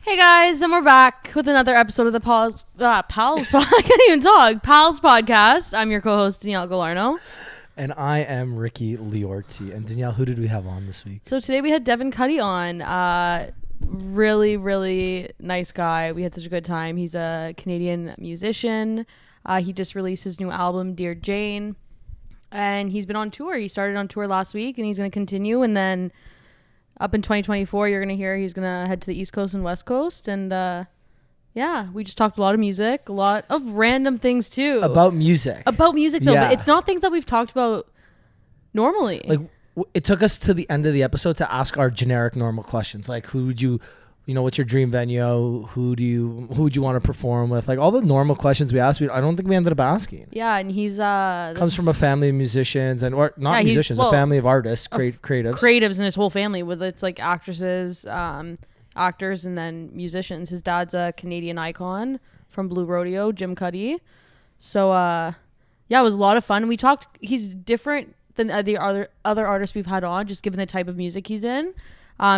Hey guys, and we're back with another episode of the Pals I can't even talk. Pals podcast. I'm your co-host Danielle Galarno. And I am Ricky Liorti. And Danielle, who did we have on this week? So today we had Devin Cuddy on. Really, really nice guy. We had such a good time. He's a Canadian musician. He just released his new album, Dear Jane. And he's been on tour. He started on tour last week and he's going to continue. And then up in 2024, you're going to hear he's going to head to the East Coast and West Coast. And yeah, we just talked a lot of music, a lot of random things too. About music. About music though, but it's not things that we've talked about normally. Like it took us to the end of the episode to ask our generic normal questions. Like who would you what's your dream venue? Who would you want to perform with? Like all the normal questions we asked, I don't think we ended up asking. Yeah, and he's comes from a family of musicians a family of artists, creatives and his whole family with it's like actresses, actors, and then musicians. His dad's a Canadian icon from Blue Rodeo, Jim Cuddy. So yeah, it was a lot of fun. We talked. He's different than the other artists we've had on, just given the type of music he's in.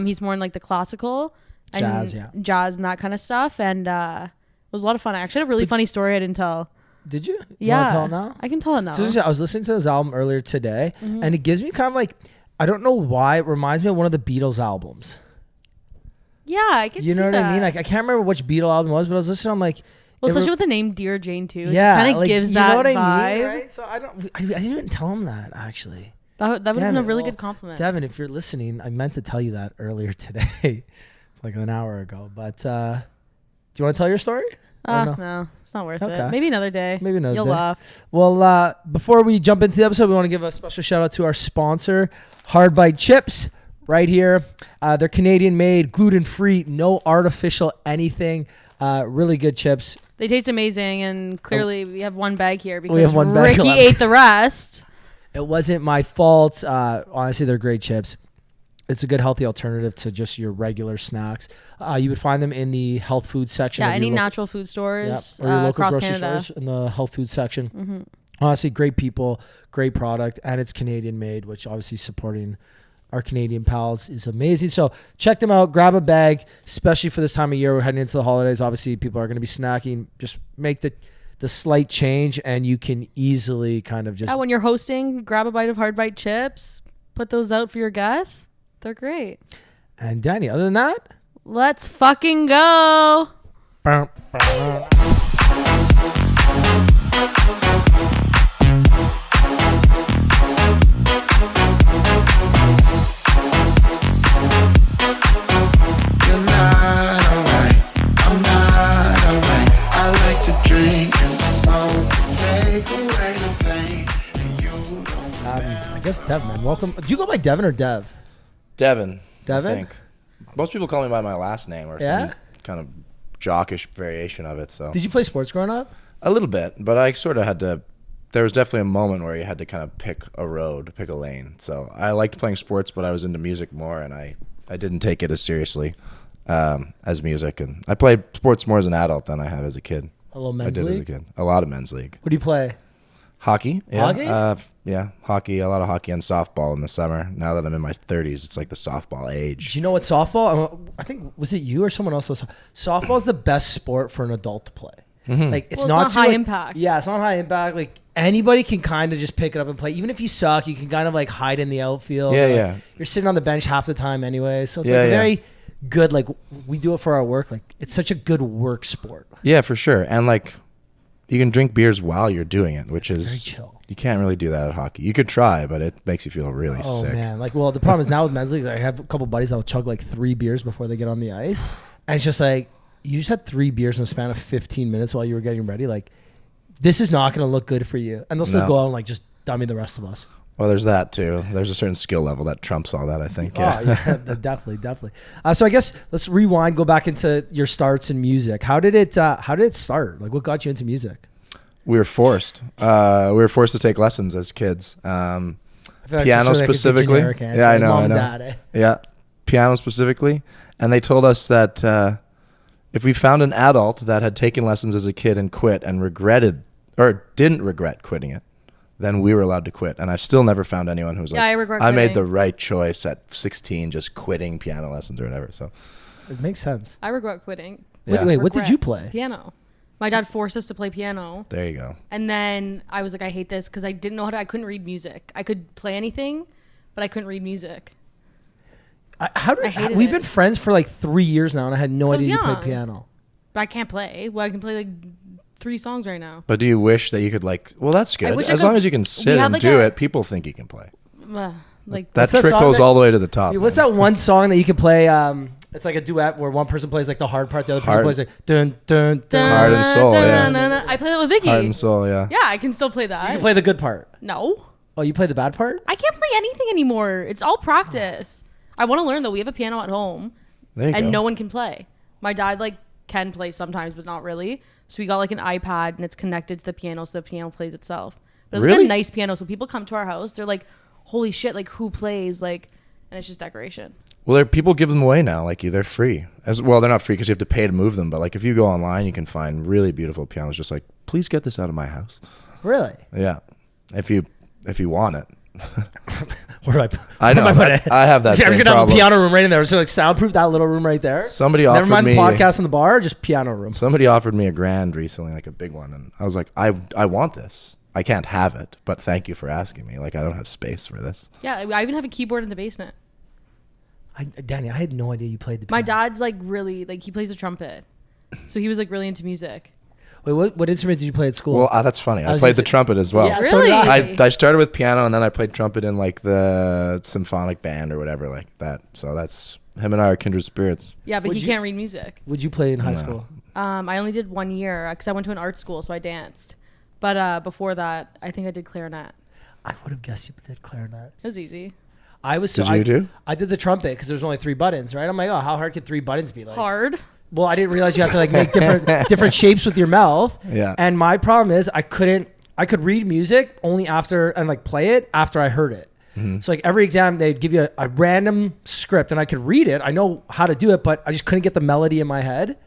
He's more in like the classical. Jazz and that kind of stuff, and it was a lot of fun. I actually had a really funny story I didn't tell. Did you? Yeah, you wanna tell it now? I can tell it now. So I was listening to his album earlier today, and it gives me kind of like, I don't know why, it reminds me of one of the Beatles albums. Yeah, I can see that. You know what I mean? Like I can't remember which Beatle album it was, but I was listening. I'm like, well, especially with the name Dear Jane too. It yeah, just kind of gives that what vibe. I mean, right? So I didn't even tell him that actually. That would have been a really good compliment. Devin, if you're listening, I meant to tell you that earlier today. Like an hour ago, but do you want to tell your story? No, it's not worth it. Maybe another day. You'll laugh. Well, before we jump into the episode, we want to give a special shout out to our sponsor, Hardbite Chips, right here. They're Canadian made, gluten free, no artificial anything. Really good chips. They taste amazing, and clearly we have one bag here because Ricky ate the rest. It wasn't my fault. Honestly, they're great chips. It's a good healthy alternative to just your regular snacks. You would find them in the health food section. Yeah, any natural food stores or your local across grocery Canada. stores in the health food section. Honestly, great people, great product, and it's Canadian made, which obviously supporting our Canadian pals is amazing. So check them out, grab a bag, especially for this time of year. We're heading into the holidays. Obviously, people are going to be snacking. Just make the slight change, and you can easily kind of just... Yeah, when you're hosting, grab a bite of Hardbite Chips, put those out for your guests. They're great. And Danny, other than that, let's fucking go. You're not alright. I'm not alright. I like to drink and smoke, take away the pain, and you don't I guess Dev, man. Welcome. Do you go by Devin or Dev? Devin. I think. Most people call me by my last name or some kind of jockish variation of it. So. Did you play sports growing up? A little bit, but I sort of had to. There was definitely a moment where you had to kind of pick a road, pick a lane. So I liked playing sports, but I was into music more, and I didn't take it as seriously as music. And I played sports more as an adult than I have as a kid. A little men's league? I did as a kid. A lot of men's league. What do you play? Hockey. Yeah. Hockey? Yeah, hockey. A lot of hockey and softball in the summer. Now that I'm in my 30s, it's like the softball age. Do you know what softball? I think, was it you or someone else? Softball is the best sport for an adult to play. Like it's not high impact. Yeah, it's not high impact. Like anybody can kind of just pick it up and play. Even if you suck, you can kind of like hide in the outfield. Yeah. You're sitting on the bench half the time anyway, so it's very good. Like we do it for our work. Like it's such a good work sport. Yeah, for sure. And like you can drink beers while you're doing it, which is very chill. You can't really do that at hockey. You could try, but it makes you feel really sick. Oh man, like the problem is now with men's league, I have a couple buddies that'll chug like 3 beers before they get on the ice, and it's just like you just had 3 beers in a span of 15 minutes while you were getting ready. Like this is not going to look good for you, and they'll still go out and like just dummy the rest of us. Well, there's that too. There's a certain skill level that trumps all that, I think. Yeah. Oh, yeah, definitely. So I guess let's rewind, go back into your starts in music. How did it start? Like what got you into music? We were forced. To take lessons as kids. Piano specifically. Yeah, I know. Dad, Yeah, piano specifically. And they told us that if we found an adult that had taken lessons as a kid and quit and didn't regret quitting it, then we were allowed to quit. And I've still never found anyone who's I regret I made quitting. the right choice at 16, just quitting piano lessons or whatever. So It makes sense. I regret quitting. Yeah. Wait, what did Regret. you play? Piano. My dad forced us to play piano. There you go. And then I was like, I hate this because I didn't know I couldn't read music. I could play anything, but I couldn't read music. We've been friends for like 3 years now, and I had no So I was idea you played young. piano. But I can't play. Well, I can play like 3 songs right now. But do you wish that you could well, that's good. wish I As could- long as you can sit have and like do a- it, people think you can play. Like That What's that song trickles that- all the way to the top. What's man. that one song that you can play? It's like a duet where one person plays like the hard part, the other person Heart. plays like dun dun dun. Heart and Soul, yeah. I play that with Vicky. Heart and Soul, yeah. Yeah, I can still play that. You can play the good part. No. Oh, you play the bad part? I can't play anything anymore. It's all practice. I want to learn though. We have a piano at home. There you And go. no one can play. My dad like can play sometimes, but not really. So we got like an iPad and it's connected to the piano, so the piano plays itself. But it's like Really? a nice piano. So people come to our house, they're like, "Holy shit! Like who plays?" Like, and it's just decoration. Well, people give them away now. Like they're free. They're not free because you have to pay to move them. But like if you go online, you can find really beautiful pianos. Just like, please get this out of my house. Really? Yeah, if you want it. Where do I know. where do I put it? I have that I'm same just gonna have a problem. piano room right in there. So like soundproof that little room right there. Somebody Never offered mind me the podcast in the bar, just piano room. Somebody offered me $1,000 recently, like a big one, and I was like, I want this. I can't have it, but thank you for asking me. Like I don't have space for this. Yeah, I even have a keyboard in the basement. Danny, I had no idea you played the piano. My dad's like really like he plays the trumpet, so he was like really into music. Wait, what instrument did you play at school? Well, that's funny. I was played gonna the say- trumpet as well. Yeah, so did Really? I started with piano, and then I played trumpet in like the symphonic band or whatever like that. So that's him and I are kindred spirits. Yeah, but Would he you- can't read music. Would you play in high No. school? I only did 1 year because I went to an art school, so I danced. But before that, I think I did clarinet. I would have guessed you did clarinet. It was easy. I was. Did you do? I did the trumpet because there was only 3 buttons, right? I'm like, oh, how hard could 3 buttons be? Like, Hard. Well, I didn't realize you have to like make different shapes with your mouth. Yeah. And my problem is I could read music only after and like play it after I heard it. Mm-hmm. So like every exam they'd give you a random script and I could read it. I know how to do it, but I just couldn't get the melody in my head.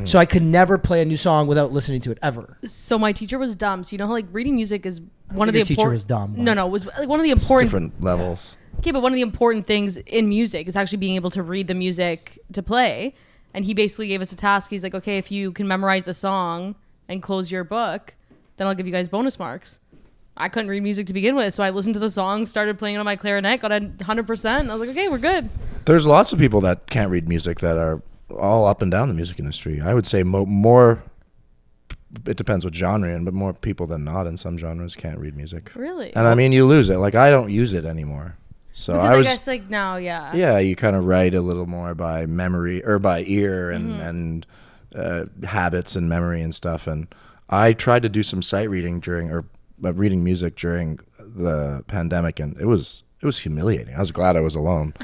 So I could never play a new song without listening to it ever. So my teacher was dumb. So you know how like reading music is one of the your teacher important. was dumb, but- No, it was like one of the It's important. different levels. Okay, but one of the important things in music is actually being able to read the music to play. And he basically gave us a task. He's like, okay, if you can memorize the song and close your book, then I'll give you guys bonus marks. I couldn't read music to begin with, so I listened to the song, started playing it on my clarinet, got a 100%. And I was like, okay, we're good. There's lots of people that can't read music that are all up and down the music industry. I would say more. It depends what genre in, but more people than not in some genres can't read music. Really? And I mean, you lose it. Like I don't use it anymore. So Because I I was. guess like now, yeah. Yeah, you kind of write a little more by memory or by ear and habits and memory and stuff. And I tried to do some sight reading reading music during the pandemic, and it was humiliating. I was glad I was alone.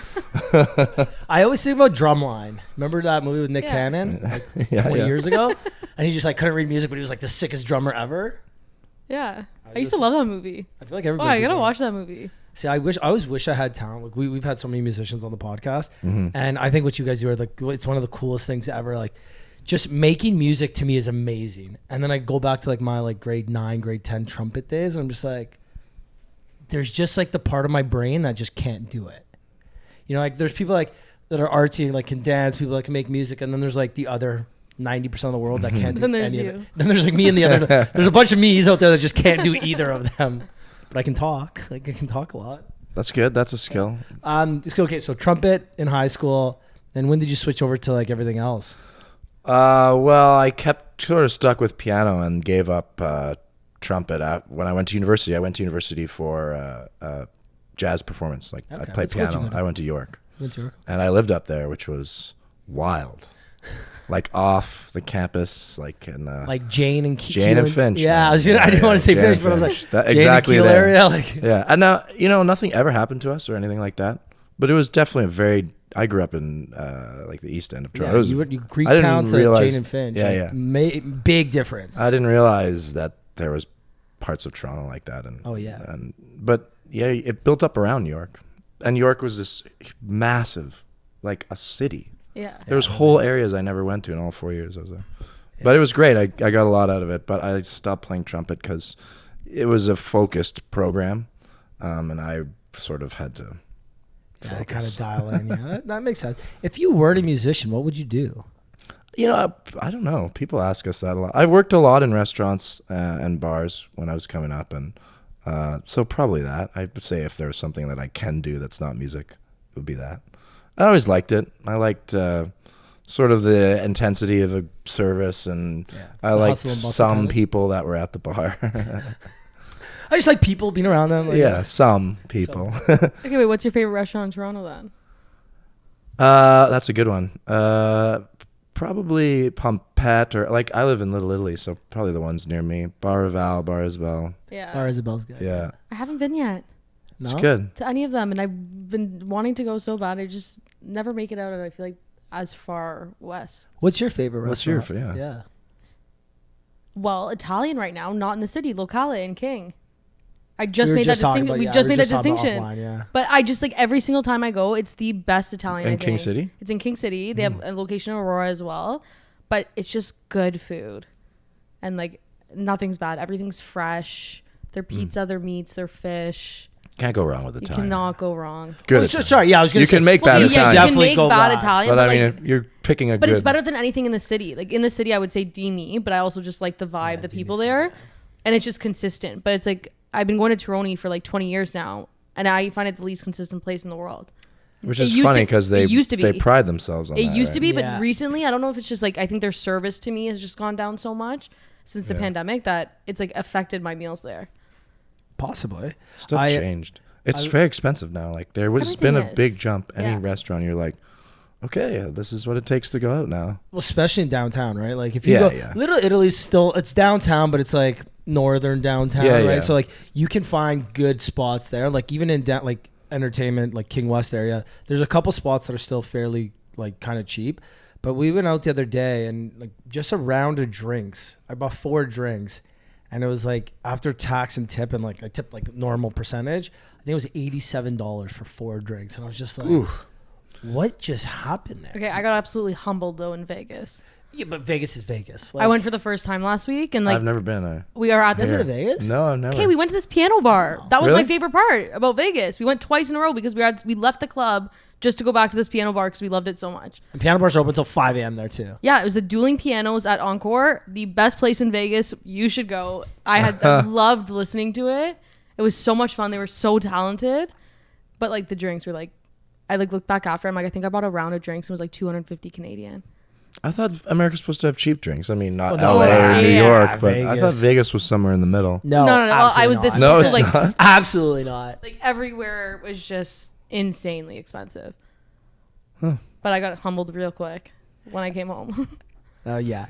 I always think about Drumline. Remember that movie with Nick Yeah. Cannon like Yeah, 20 yeah. years ago? And he just like couldn't read music, but he was like the sickest drummer ever. Yeah. I used to love that movie. I feel like Oh, everybody. I did gotta that. watch that movie. See, I always wish I had talent. Like we've had so many musicians on the podcast, Mm-hmm. and I think what you guys do are like it's one of the coolest things ever. Like, just making music to me is amazing. And then I go back to like my like grade 9, grade 10 trumpet days, and I'm just like, there's just like the part of my brain that just can't do it. You know, like there's people like that are artsy and like can dance, people that can make music, and then there's like the other 90% of the world that can't do Then there's any of you. it. Then there's like me and the other. There's a bunch of me's out there that just can't do either of them. But I can talk. Like I can talk a lot. That's good. That's a skill. So trumpet in high school. And when did you switch over to like everything else? Well, I kept sort of stuck with piano and gave up trumpet when I went to university. I went to university for jazz performance. Like I Okay, played that's what you piano. go to. I went to York, Went to York. and I lived up there, which was wild. Like off the campus, like in Like Jane and Jane and Finch. Yeah, man. I didn't want to say Jane Finch, and but I was like Finch. That- Jane exactly and Keel there. area. Like Yeah, and now nothing ever happened to us or anything like that. But it was definitely I grew up in like the east end of Toronto. yeah, It was- you I didn't Greektown to realize- Jane and Finch. Yeah, like, yeah. Big difference. I didn't realize that there was parts of Toronto like that. And Oh, yeah. But yeah, it built up around York, and York was this massive, like a city. Yeah. There was whole areas I never went to in all 4 years I was there. But it was great. I got a lot out of it. But I stopped playing trumpet because it was a focused program, and I sort of had to Yeah, focus. kind of dial in. Yeah, that makes sense. If you weren't a musician, what would you do? You know, I don't know. People ask us that a lot. I worked a lot in restaurants and bars when I was coming up, and so probably that. I'd say if there was something that I can do that's not music, it would be that. I always liked it. I liked sort of the intensity of a service, and I The liked hustle and bustle some kind of- people that were at the bar. I just like people being around them. Like, Yeah, some people. Okay, wait. What's your favorite restaurant in Toronto then? That's a good one. Probably Pompette, or like I live in Little Italy, so probably the ones near me. Bar Isabel. Yeah. Bar Isabel's good. Yeah, I haven't been yet No? it's good. to any of them, and I've been wanting to go so bad. I just never make it out. And I feel like as far west. What's your favorite What's your restaurant? yeah. Well, Italian right now, not in the city. Locale in King. I just We were made that talking distinction. about- We yeah, just we made were that talking about distinction. offline, yeah. But I just like every single time I go, it's the best Italian. In I King think. City? It's in King City. They have a location in Aurora as well, but it's just good food, and like nothing's bad. Everything's fresh. Their pizza, their meats, their fish. Can't go wrong with You Italian. cannot go wrong. Good. Oh, sorry, yeah, I was going You to say. can make Well, bad yeah, Italian, you can Definitely make go bad bad. Italian, but I like, mean, you're picking a but good. it's better than anything in the city. Like in the city, I would say Demi, but I also just like the vibe, the people there, and it's just consistent. But it's like I've been going to Toronto for like 20 years now, and I find it the least consistent place in the world. Which It is used funny to- because it used to they be. pride themselves on It that. used to right? be, Yeah. but recently, I don't know if it's just like I think their service to me has just gone down so much since the pandemic that it's like affected my meals there. Possibly. Stuff I- changed. It's I- very expensive now. Like there has Everything been a is. big jump. Any Yeah. restaurant, you're like, okay, this is what it takes to go out now. Well, especially in downtown, right? Like if you Yeah, go, yeah. Little Italy's still, it's downtown, but it's like northern downtown, Yeah, right? yeah. So like you can find good spots there. Like even in like entertainment, like King West area, there's a couple spots that are still fairly like kind of cheap. But we went out the other day and like just a round of drinks. I bought 4 drinks, and it was like after tax and tip, and like I tipped like normal percentage. I think it was $87 for 4 drinks, and I was just like, what just happened there? Okay, I got absolutely humbled though in Vegas. Yeah, but Vegas is Vegas. I went for the first time last week, and like I've never been. we are at this. Been to Vegas? No, I've never. Okay, we went to this piano bar. That was Really? my favorite part about Vegas. We went twice in a row because we left the club just to go back to this piano bar because we loved it so much. And piano bars are open until 5 a.m. there too. Yeah, it was the dueling pianos at Encore, the best place in Vegas. You should go. I loved listening to it. It was so much fun. They were so talented, but like the drinks were like, I like looked back after. I'm like, I think I bought a round of drinks and it was like 250 Canadian. I thought America's supposed to have cheap drinks. I mean, not Oh, no, LA or yeah. New York, but I Vegas. thought Vegas was somewhere in the middle. No, No. Well, I was absolutely this not. No, was it's like not. Absolutely not. like everywhere was just insanely expensive. But I got humbled real quick when I came home. Yeah.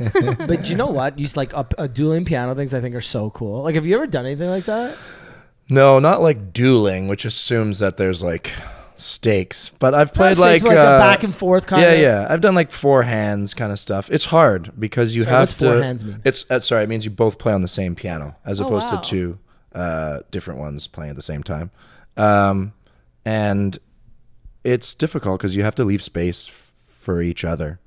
But you know what? Use like a dueling piano things I think are so cool. Like, have you ever done anything like that? No, not like dueling, which assumes that there's like stakes. But I've played Like, like a back and forth kind of. yeah. I've done like 4 hands kind of stuff. It's hard because you Sorry, have what's to. 4 hands mean? It's sorry, it means you both play on the same piano as Oh, opposed wow. to 2 different ones playing at the same time, and it's difficult because you have to leave space for each other.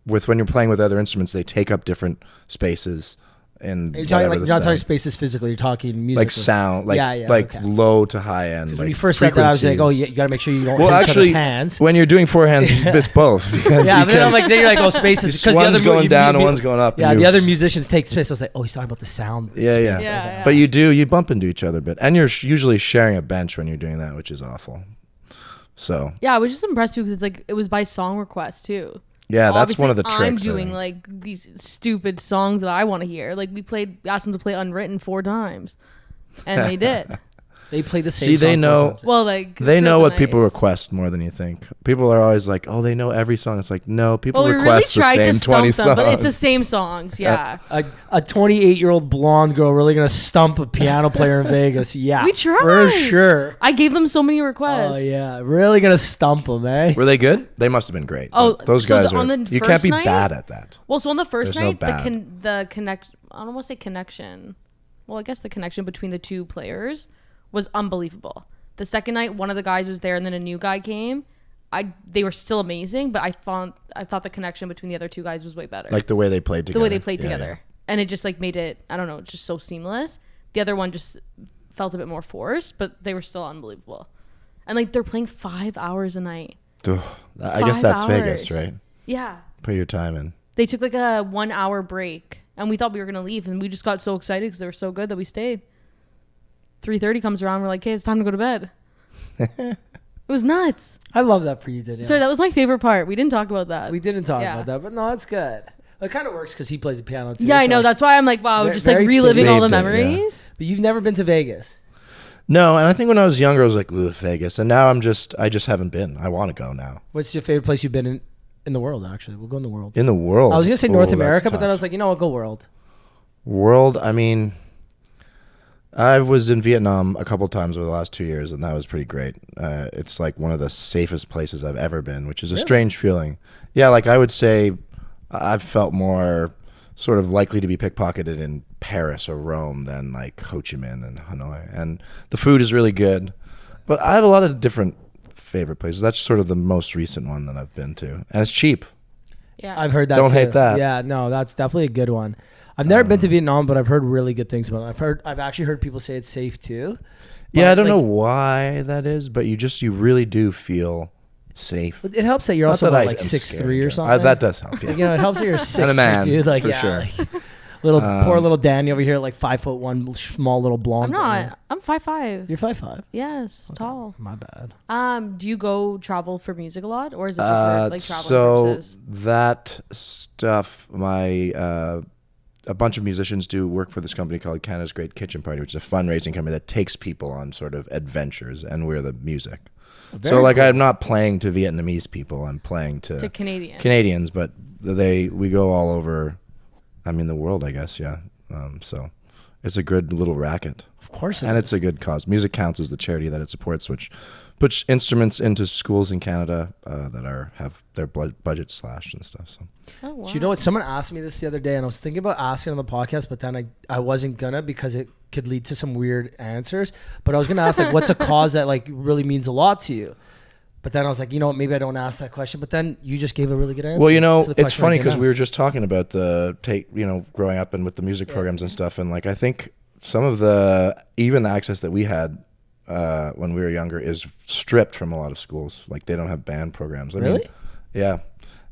With when you're playing with other instruments, they take up different spaces. And You're talking like, you're not talking spaces physically. You're talking music. like sound, like okay. low to high end. When Like you first said that, I was like, oh, frequencies. you got to make sure you don't Well, hit each actually, other's hands. when you're doing 4 hands, it's both. Because Yeah, you but then I'm can- like, then you're like, oh, spaces. Because one's going down and one's going up. Yeah, and the you- other musicians take space. I was like, oh, he's talking about the sound. Yeah, space. yeah. I was like, Yeah. But you bump into each other a bit, and you're usually sharing a bench when you're doing that, which is awful. So Yeah, I was just impressed too because it's like it was by song request too. yeah, that's one of the Obviously, tricks. I'm I doing think. like these stupid songs that I want to hear. Like we asked them to play Unwritten 4 times, and they did. They play the same See, they song know- 4 times. Well, like They know throughout what the people nights. request more than you think. People are always like, "Oh, they know every song." It's like, no, people Well, we really request the tried to same 20 stump them, songs. but it's the same songs. Yeah, A 28-year-old blonde girl really gonna stump a piano player in Vegas? Yeah, We tried. for sure. I gave them so many requests. Oh yeah, really gonna stump them, eh? Were they good? They must have been great. Oh, those so guys the- are. on the You can't first be night- bad at that. Well, so on the first There's no night, bad. the connect. I don't want to say connection. Well, I guess the connection between the 2 players was unbelievable. The second night, one of the guys was there, and then a new guy came. They were still amazing, but I thought the connection between the other 2 guys was way better. Like the way they played together. the way they played Yeah, together, and it just like made it. I don't know, just so seamless. The other one just felt a bit more forced, but they were still unbelievable. And like they're playing 5 hours a night. Ugh, I guess that's 5 Vegas, hours. right? Yeah. Put your time in. They took like a 1 hour break and we thought we were going to leave and we just got so excited because they were so good that we stayed. 3:30 comes around. We're like, hey, it's time to go to bed. It was nuts. I love that for you, Danielle. Sorry, that was my favorite part. We didn't talk about that. We didn't talk Yeah. about that, but no, that's good. It kind of works because he plays the piano too. Yeah, I so know. like- That's why I'm like, wow, Very- just like very reliving all the saved it, yeah. memories. But you've never been to Vegas. No, and I think when I was younger, I was like, "Ooh, Vegas," and now I just haven't been. I want to go now. What's your favorite place you've been in the world? Actually, we'll go in the world. In the world, I was gonna say Ooh, North that's America, but then I tough. was like, you know what, go world. World. I mean, I was in Vietnam a couple times over the last 2 years, and that was pretty great. It's like one of the safest places I've ever been, which is a Really? strange feeling. Yeah, like I would say, I've felt more sort of likely to be pickpocketed in Paris or Rome than like Ho Chi Minh and Hanoi. And the food is really good, but I have a lot of different favorite places. That's sort of the most recent one that I've been to, and it's cheap. Yeah. I've heard that. Don't too. hate that. Yeah, no, that's definitely a good one. I've never been to Vietnam, but I've heard really good things about it. I've actually heard people say it's safe too. Yeah, But, I don't like, know why that is, but you really do feel safe. It helps that you're Not also that I like am 6'3" scared or in general. something. That does help. Yeah. You know, it helps that you're 6'3", man, dude. Like, for yeah, sure. like, poor little Danny over here, like 5'1", small little I'm blonde. not. I'm 5'5". You're 5'5". Yes, tall. My bad. Do you go travel for music a lot, or is it just for like travel So purposes? that stuff, a bunch of musicians do work for this company called Canada's Great Kitchen Party, which is a fundraising company that takes people on sort of adventures, and we're the music. So like, cool. I'm not playing to Vietnamese people. I'm playing to Canadians. but we go all over. I mean, the world, I guess. Yeah. So it's a good little racket. Of course, And it's a good cause. Music Counts is the charity that it supports, which puts instruments into schools in Canada that have their budget slashed and stuff. So Oh, wow. Do you know what? Someone asked me this the other day, and I was thinking about asking on the podcast, but then I wasn't gonna because it could lead to some weird answers. But I was gonna ask like, what's a cause that like really means a lot to you? But then I was like, you know what? Maybe I don't ask that question. But then you just gave a really good answer. well, you know, to the it's question I funny didn't because we were ask. just talking about growing up and with the music programs and stuff, and like I think some of the access that we had when we were younger is stripped from a lot of schools. Like they don't have band programs. I mean, Really? yeah.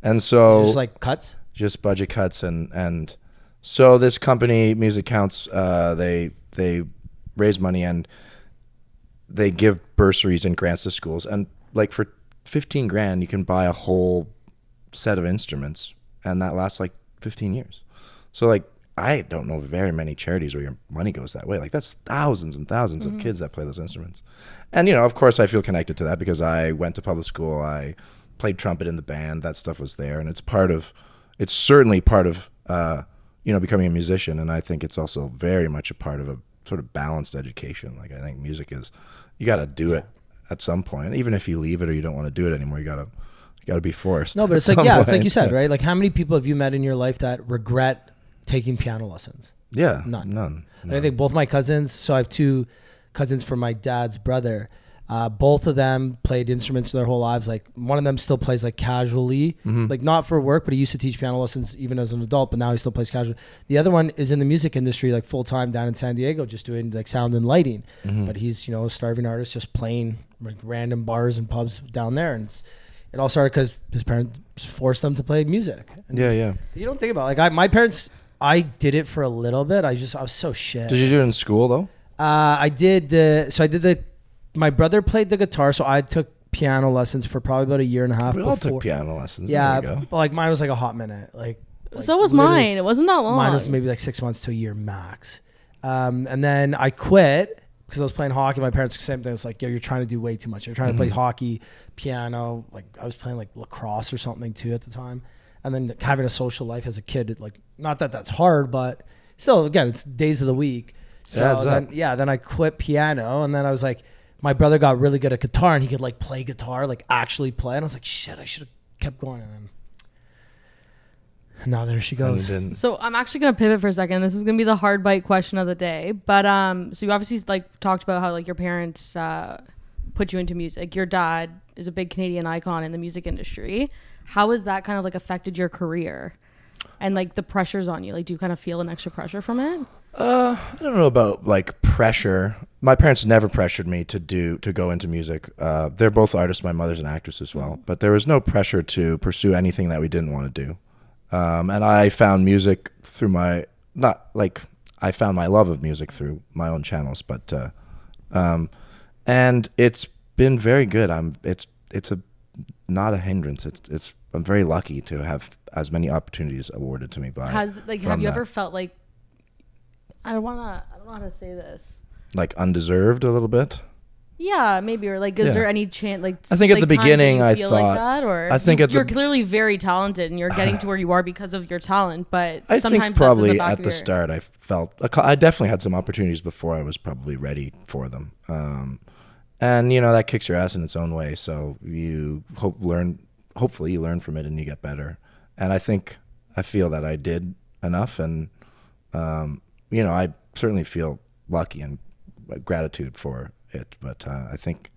And so just like cuts. just budget cuts and so this company Music Counts, they raise money and they give bursaries and grants to schools, and like for 15 grand you can buy a whole set of instruments, and that lasts like 15 years. So like I don't know very many charities where your money goes that way. Like that's thousands and thousands of kids that play those instruments. And you know, of course I feel connected to that because I went to public school, I played trumpet in the band, that stuff was there, and it's certainly part of becoming a musician. And I think it's also very much a part of a sort of balanced education. Like I think music is, you got to do it at some point, even if you leave it or you don't want to do it anymore. You got to be forced. No, but it's at like, some it's like point. you said, right? Like how many people have you met in your life that regret taking piano lessons? Yeah, None. And I think both my cousins, so I have two cousins from my dad's brother. Both of them played instruments their whole lives. Like one of them still plays like casually, like not for work, but he used to teach piano lessons even as an adult, but now he still plays casually. The other one is in the music industry, like full time down in San Diego, just doing like sound and lighting. But he's, a starving artist, just playing like random bars and pubs down there. And it all started because his parents forced them to play music. And Yeah. you don't think about it. Like my parents, I did it for a little bit. I was so shit. Did you do it in school though? I did my brother played the guitar, so I took piano lessons for probably about a year and a half. We all took piano lessons. Yeah, There we go. like mine was like a hot minute. Like So was literally- mine. It wasn't that long. Mine was maybe like 6 months to a year max. And then I quit because I was playing hockey. My parents, same thing. It's like, yo, you're trying to do way too much. You're trying to play hockey, piano. Like I was playing like lacrosse or something too at the time. And then having a social life as a kid, like not that that's hard, but still, again, it's days of the week. So then I quit piano, and then I was like, my brother got really good at guitar, and he could like play guitar, like actually play. And I was like, shit, I should have kept going. And now there she goes. So I'm actually gonna pivot for a second. This is gonna be the hard bite question of the day. But so you obviously like talked about how like your parents put you into music. Your dad is a big Canadian icon in the music industry. How has that kind of like affected your career and like the pressures on you? Like, do you kind of feel an extra pressure from it? I don't know about like pressure. my parents never pressured me to go into music. They're both artists. My mother's an actress as well, but there was no pressure to pursue anything that we didn't want to do. And I found music through I found my love of music through my own channels, but and it's been very good. It's not a hindrance. I'm very lucky to have as many opportunities awarded to me by. Have you ever felt like I don't know how to say this. Like undeserved a little bit? Yeah, maybe. Or like, is there any chance? Like, I think at the beginning I feel thought like that, or I think you're clearly very talented and you're getting to where you are because of your talent. But I sometimes think probably that's in at the start I felt I definitely had some opportunities before I was probably ready for them. And that kicks your ass in its own way. So you hopefully you learn from it and you get better. And I feel that I did enough, and I certainly feel lucky and gratitude for it, but I think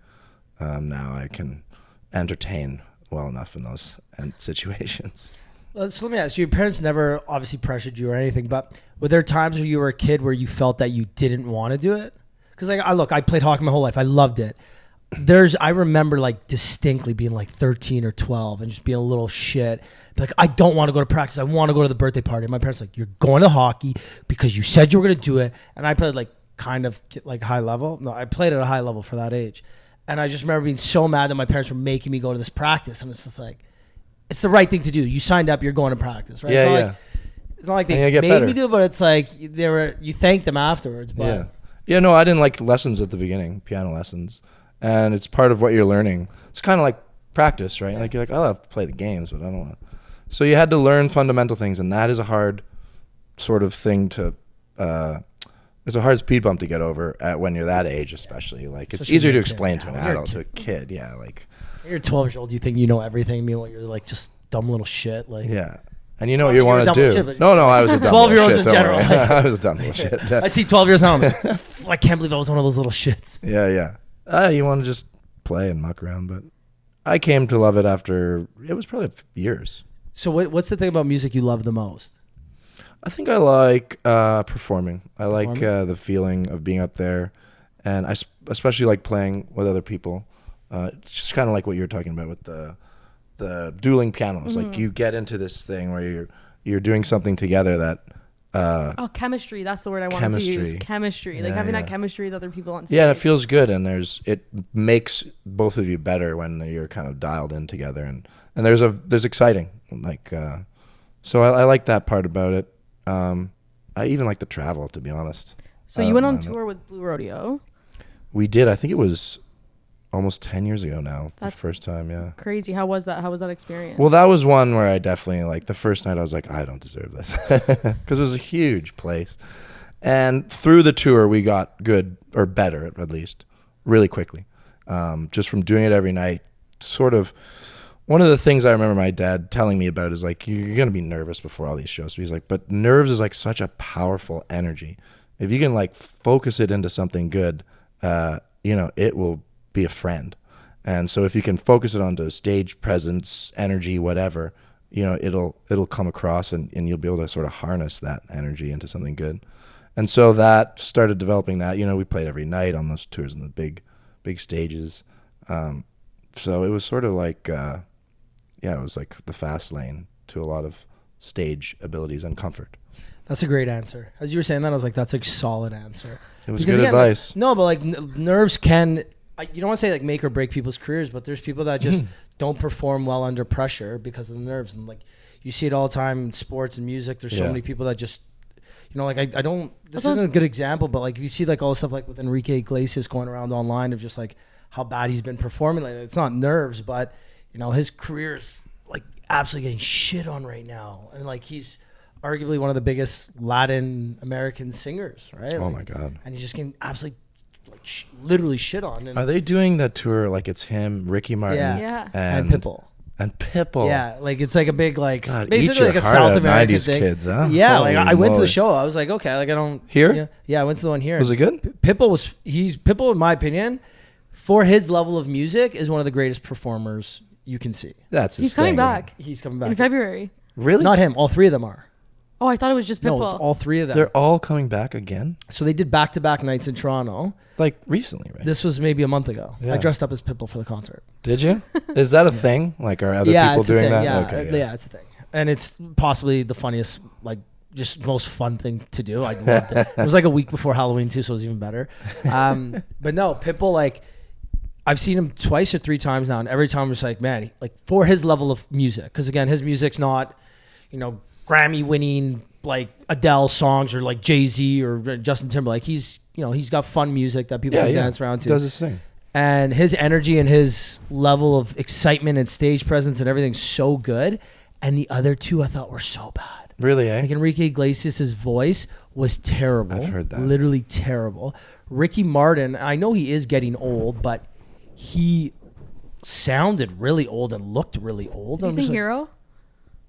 now I can entertain well enough in those situations. So let me ask you, your parents never obviously pressured you or anything, but were there times when you were a kid where you felt that you didn't want to do it? Because I played hockey my whole life. I loved it. I remember like distinctly being like 13 or 12 and just being a little shit. Like, I don't want to go to practice. I want to go to the birthday party. And my parents like, you're going to hockey because you said you were going to do it. And I played like kind of like high level. No, I played at a high level for that age. And I just remember being so mad that my parents were making me go to this practice. And it's just like, it's the right thing to do. You signed up, you're going to practice, right? Yeah, It's not like they made me do it, but it's like you thank them afterwards. But no, I didn't like lessons at the beginning, piano lessons. And it's part of what you're learning. It's kind of like practice, right? Like you're like, I'll have to play the games, but I don't want to. So you had to learn fundamental things, and that is a hard sort of thing to it's a hard speed bump to get over when you're that age, especially. Like, it's easier to explain to an adult, to a kid. Yeah, like you're 12 years old, you think you know everything. Meanwhile, you're like just dumb little shit. Like, yeah, and you know what you want to do. No, I was a dumb 12-year-olds in shit, general. Like, I was a dumb little shit. I see 12 years now. I'm like, I can't believe I was one of those little shits. Yeah. You want to just play and muck around, but I came to love it after it was probably years. So what's the thing about music you love the most? I think I like performing. I like the feeling of being up there, and I especially like playing with other people. It's just kind of like what you were talking about with the dueling pianos. Like, you get into this thing where you're doing something together that. Chemistry. That's the word I wanted to use. Chemistry. Like having that chemistry with other people on stage. Yeah, and it feels good, and it makes both of you better when you're kind of dialed in together, and there's exciting, like so I like that part about it. I even like the travel, to be honest. So you went on tour with Blue Rodeo. We did. I think it was almost 10 years ago now. That's the first time. Yeah. Crazy. How was that? How was that experience? Well, that was one where I definitely, like, the first night I was like, I don't deserve this, because it was a huge place. And through the tour, we got good, or better at least, really quickly. Just from doing it every night. Sort of one of the things I remember my dad telling me about is like, you're going to be nervous before all these shows. He's like, but nerves is like such a powerful energy. If you can like focus it into something good, it will be a friend. And so if you can focus it onto stage presence, energy, whatever, it'll come across, and you'll be able to sort of harness that energy into something good. And so that started developing that. We played every night on those tours in the big stages. So it was sort of like, it was like the fast lane to a lot of stage abilities and comfort. That's a great answer. As you were saying that, I was like, that's a solid answer. It was good advice. No, but like nerves can, you don't want to say like make or break people's careers, but there's people that just don't perform well under pressure because of the nerves. And like, you see it all the time in sports and music. There's so many people that just, like I don't, this isn't a good example, but like you see like all the stuff like with Enrique Iglesias going around online of just like how bad he's been performing. Like, it's not nerves, but his career is like absolutely getting shit on right now. And like, he's arguably one of the biggest Latin American singers, right? Oh my God. And he's just getting absolutely literally shit on. And are they doing that tour like it's him, Ricky Martin, and Pitbull? And Pitbull. Yeah, like it's like a big like God, basically like a South American 90s thing. Kids, huh? Yeah, Holy like I went to moly. the show. I was like, okay, like I don't here. Yeah, I went to the one here. Was it good? Pitbull, in my opinion, for his level of music, is one of the greatest performers you can see. That's his He's coming back. He's coming back in February. Really? Not him. All three of them are. Oh, I thought it was just Pitbull. No, it's all three of them. They're all coming back again? So they did back-to-back nights in Toronto. Like recently, right? This was maybe a month ago. Yeah. I dressed up as Pitbull for the concert. Did you? Is that a thing? Like, are other people it's a doing thing. that? Yeah, Okay, yeah, it's a thing. And it's possibly the funniest, like, just most fun thing to do. I loved it. It was like a week before Halloween too, so it was even better. But no, Pitbull, like, I've seen him twice or three times now, and every time I'm just like, man, like, for his level of music, because again, his music's not, Grammy-winning like Adele songs or like Jay-Z or Justin Timberlake. He's got fun music that people can dance around to. Does his thing. And his energy and his level of excitement and stage presence and everything's so good. And the other two I thought were so bad. Really, eh? Like Enrique Iglesias' voice was terrible. I've heard that. Literally terrible. Ricky Martin, I know he is getting old, but he sounded really old and looked really old. Did he sing Hero?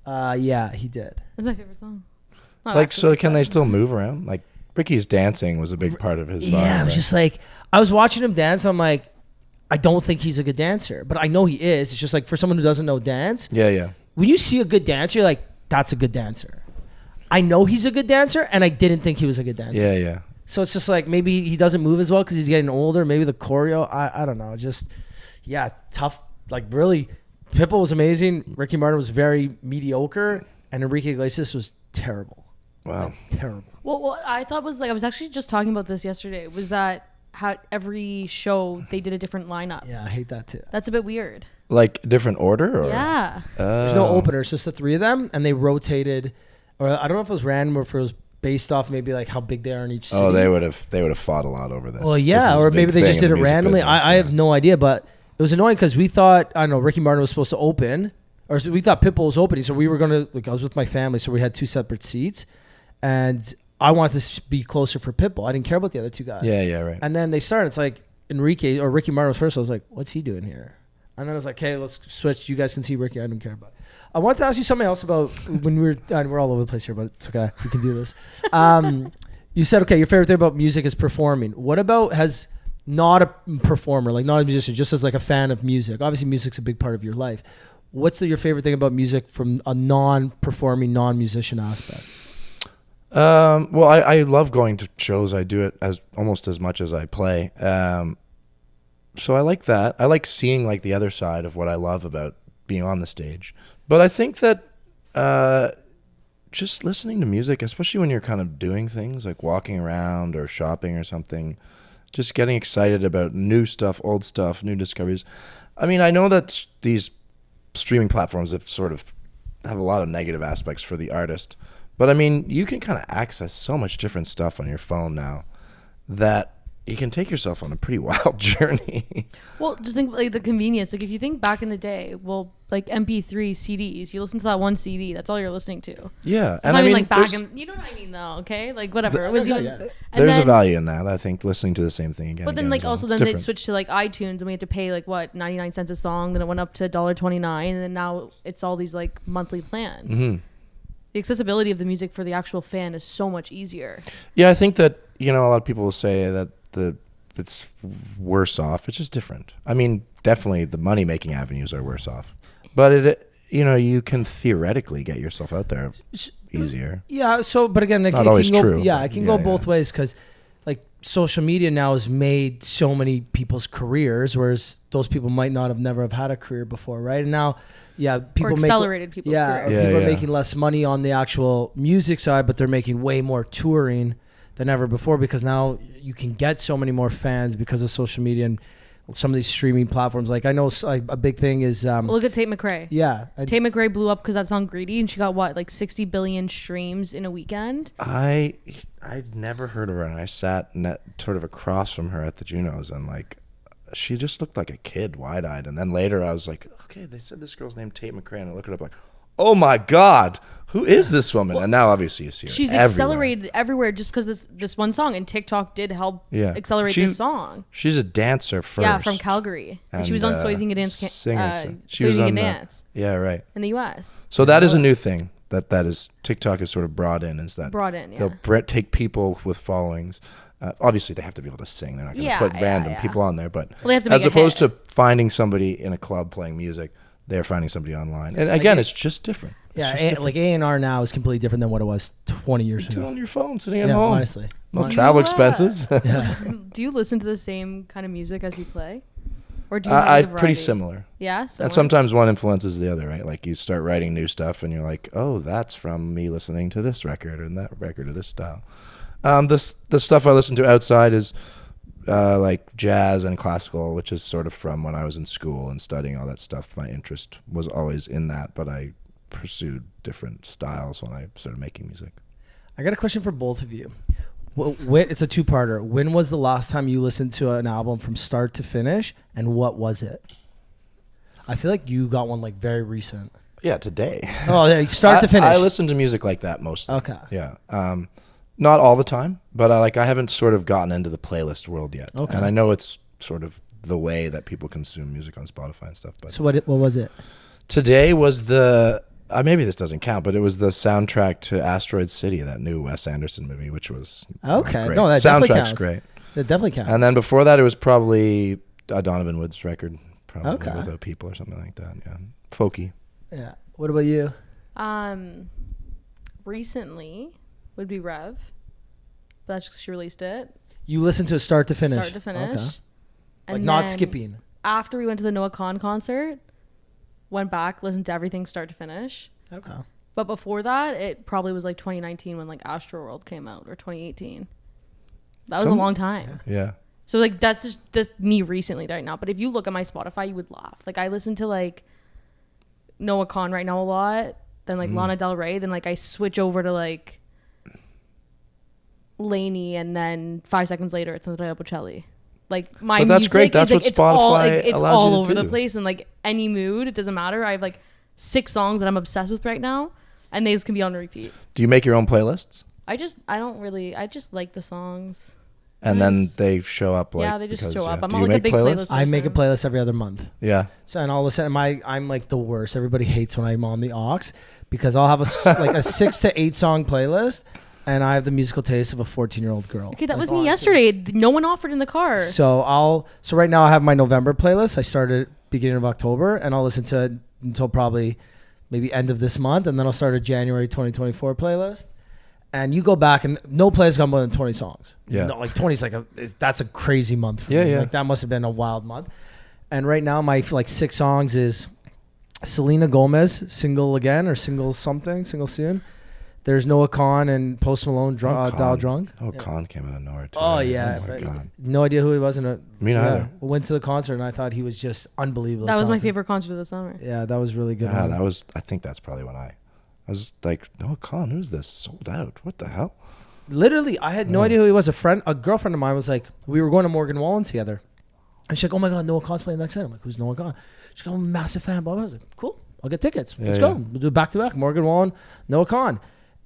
Yeah, he did. That's my favorite song. Not Like, actually, so can they still move around? Like, Ricky's dancing was a big part of his vibe. Yeah, I was just like, I was watching him dance. I'm like, I don't think he's a good dancer, but I know he is. It's just like for someone who doesn't know dance. Yeah. When you see a good dancer, you're like, that's a good dancer. I know he's a good dancer, and I didn't think he was a good dancer. Yeah. So it's just like maybe he doesn't move as well because he's getting older. Maybe the choreo, I don't know. Just, tough. Like really, Pitbull was amazing. Ricky Martin was very mediocre, and Enrique Iglesias was terrible. Wow. Like, terrible. Well, what I thought was like, I was actually just talking about this yesterday, was that how every show they did a different lineup. Yeah, I hate that too. That's a bit weird. Like different order? Or? Yeah. There's no openers, just the three of them, and they rotated. Or I don't know if it was random or if it was based off maybe like how big they are in each city. Oh, they would have fought a lot over this. Well, This yeah, is a or big maybe they thing just in did the it music randomly. business, I have no idea, but it was annoying because we thought, I don't know, Ricky Martin was supposed to open, or we thought Pitbull was opening, so we were gonna, like, I was with my family, so we had two separate seats, and I wanted to be closer for Pitbull. I didn't care about the other two guys. Yeah, right. And then they started. It's like Enrique or Ricky Martin was first. I was like, what's he doing here? And then I was like, hey, let's switch. You guys can see Ricky. I don't care about it. I want to ask you something else about when we're all over the place here, but it's okay. We can do this. You said, okay, your favorite thing about music is performing. What about has not a performer, like not a musician, just as like a fan of music? Obviously, music's a big part of your life. What's your favorite thing about music from a non-performing, non-musician aspect? Well, I love going to shows. I do it as almost as much as I play. So I like that. I like seeing like the other side of what I love about being on the stage. But I think that just listening to music, especially when you're kind of doing things like walking around or shopping or something, just getting excited about new stuff, old stuff, new discoveries. I mean, I know that these streaming platforms have a lot of negative aspects for the artist. But I mean, you can kind of access so much different stuff on your phone now that you can take yourself on a pretty wild journey. Well, just think like the convenience. Like if you think back in the day, well, like MP3 CDs, you listen to that one CD. That's all you're listening to. Yeah, and I mean like back in, you know what I mean though? Okay, like whatever. It was even. There's a value in that. I think listening to the same thing again. But then like also then they switched to like iTunes and we had to pay like what 99 cents a song. Then it went up to $1.29, and then now it's all these like monthly plans. Mm-hmm. The accessibility of the music for the actual fan is so much easier. Yeah, I think that, a lot of people will say that it's worse off. It's just different. I mean, definitely the money-making avenues are worse off. But you can theoretically get yourself out there easier. Yeah, but again, not always true. Yeah, it can go both ways because like social media now has made so many people's careers, whereas those people might not have never have had a career before, right? And now, people accelerated people's careers. People are making less money on the actual music side, but they're making way more touring than ever before because now you can get so many more fans because of social media and some of these streaming platforms. Like I know a big thing is look at Tate McRae. Yeah, Tate McRae blew up because that song "Greedy" and she got like 60 billion streams in a weekend. I'd never heard of her, and I sat sort of across from her at the Junos, and like she just looked like a kid, wide-eyed. And then later I was like, okay, they said this girl's named Tate McRae, and I looked it up like, oh my God, who is this woman? And now obviously you see her. She's accelerated everywhere just because this one song, and TikTok did help accelerate this song. She's a dancer first. Yeah, from Calgary. And she was on So You Think You Dance. She was on Dance. Yeah, right. In the US. So that is a new thing that is TikTok is sort of brought in. Is that they'll take people with followings. Obviously, they have to be able to sing. They're not going to put random people on there. But as opposed to finding somebody in a club playing music, they're finding somebody online. And again, it's just different. Yeah, just different. like A&R now is completely different than what it was 20 years Do it ago. on your phone, sitting at Yeah, home. honestly. No Honestly. travel expenses. Yeah. Do you listen to the same kind of music as you play? Or do you I'm have pretty variety? similar. Yeah, And sometimes one influences the other, right? Like you start writing new stuff and you're like, oh, that's from me listening to this record and that record or this style. The stuff I listen to outside is like jazz and classical, which is sort of from when I was in school and studying all that stuff. My interest was always in that, but I pursued different styles when I started making music. I got a question for both of you. It's a two-parter. When was the last time you listened to an album from start to finish, and what was it? I feel like you got one like very recent. Yeah, today. Oh, yeah, start to finish. I listen to music like that mostly. Okay. Yeah. Not all the time, but I haven't sort of gotten into the playlist world yet. Okay. And I know it's sort of the way that people consume music on Spotify and stuff. But So what was it? today was the maybe this doesn't count, but it was the soundtrack to Asteroid City, that new Wes Anderson movie, which was Okay. great. No, that definitely Soundtrack's counts. great. That definitely counts. And then before that, it was probably a Donovan Woods record, probably Okay. Without People or something like that. Yeah, folky. Yeah. What about you? Recently would be Rev. But that's just 'cause she released it. You listened to it start to finish. Start to finish. Okay. And Like not then skipping. After we went to the Noah Khan concert, went back, listened to everything start to finish. Okay. But before that, it probably was like 2019 when like Astroworld came out, or 2018. That was a long time. Yeah. So like that's just me recently right now. But if you look at my Spotify, you would laugh. Like I listen to like Noah Khan right now a lot, then like Lana Del Rey, then like I switch over to like Lainey, and then 5 seconds later it's Andrea Bocelli. Like my But that's music great. That's is, what like, it's all, Spotify like, it's allows all you to over the do. place, and like any mood, it doesn't matter. I have like 6 songs that I'm obsessed with right now, and these can be on repeat. Do you make your own playlists? I just like the songs. And then they show up like Yeah, they just because, show up. I'm Do not you like a make big playlists? playlist I make a person. playlist every other month. Yeah. So and all of a sudden I'm like the worst. Everybody hates when I'm on the aux because I'll have like a 6 to 8 song playlist, and I have the musical taste of a 14-year-old girl. Okay, that Like, was me honestly. yesterday. No one offered in the car. So right now I have my November playlist. I started beginning of October, and I'll listen to it until probably maybe end of this month, and then I'll start a January 2024 playlist. And you go back, and no playlist got more than 20 songs. Yeah. No, like 20 is like that's a crazy month for Yeah, me. yeah. Like that must have been a wild month. And right now my like 6 songs is Selena Gomez, Single Again or Single Something, Single Soon. There's Noah Khan and Post Malone, Dial Drunk. Oh, Khan came out of nowhere too. Oh yeah, Oh my but God. no idea who he was. Me neither. Went to the concert and I thought he was just unbelievable. That was my talented. favorite concert of the summer. Yeah, that was really good. Yeah, one. I think that's probably when I was like, Noah Khan, who's this? Sold out. What the hell? Literally, I had no idea who he was. A girlfriend of mine was like, we were going to Morgan Wallen together, and she's like, "Oh my God, Noah Khan's playing next night." I'm like, "Who's Noah Khan?" She's like, "I'm a massive fan." Blah, blah. I was like, "Cool, I'll get tickets. Let's go. We'll do back to back. Morgan Wallen, Noah Khan."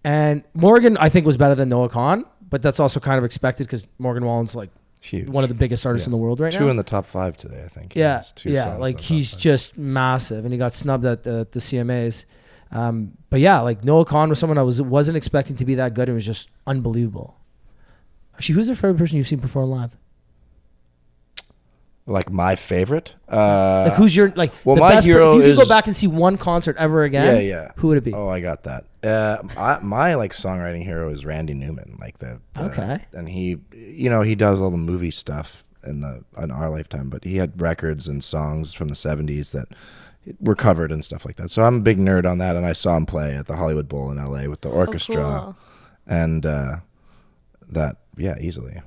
And Morgan, I think, was better than Noah Khan, but that's also kind of expected because Morgan Wallen's like Huge. one of the biggest artists in the world right now. 2 in the top 5 today, I think. He Yeah, has 2 yeah, songs like in the top he's 5. just massive, and he got snubbed at the CMAs. But yeah, like Noah Khan was someone I wasn't expecting to be that good. It was just unbelievable. Actually, who's the favorite person you've seen perform live? Like my favorite. Like who's your like? well, the my best hero if you could is- go back and see one concert ever again, Yeah. who would it be? Oh, I got that. My like songwriting hero is Randy Newman. Like the Okay. And he, he does all the movie stuff in our lifetime, but he had records and songs from the 70s that were covered and stuff like that. So I'm a big nerd on that, and I saw him play at the Hollywood Bowl in LA with the orchestra, cool. and easily.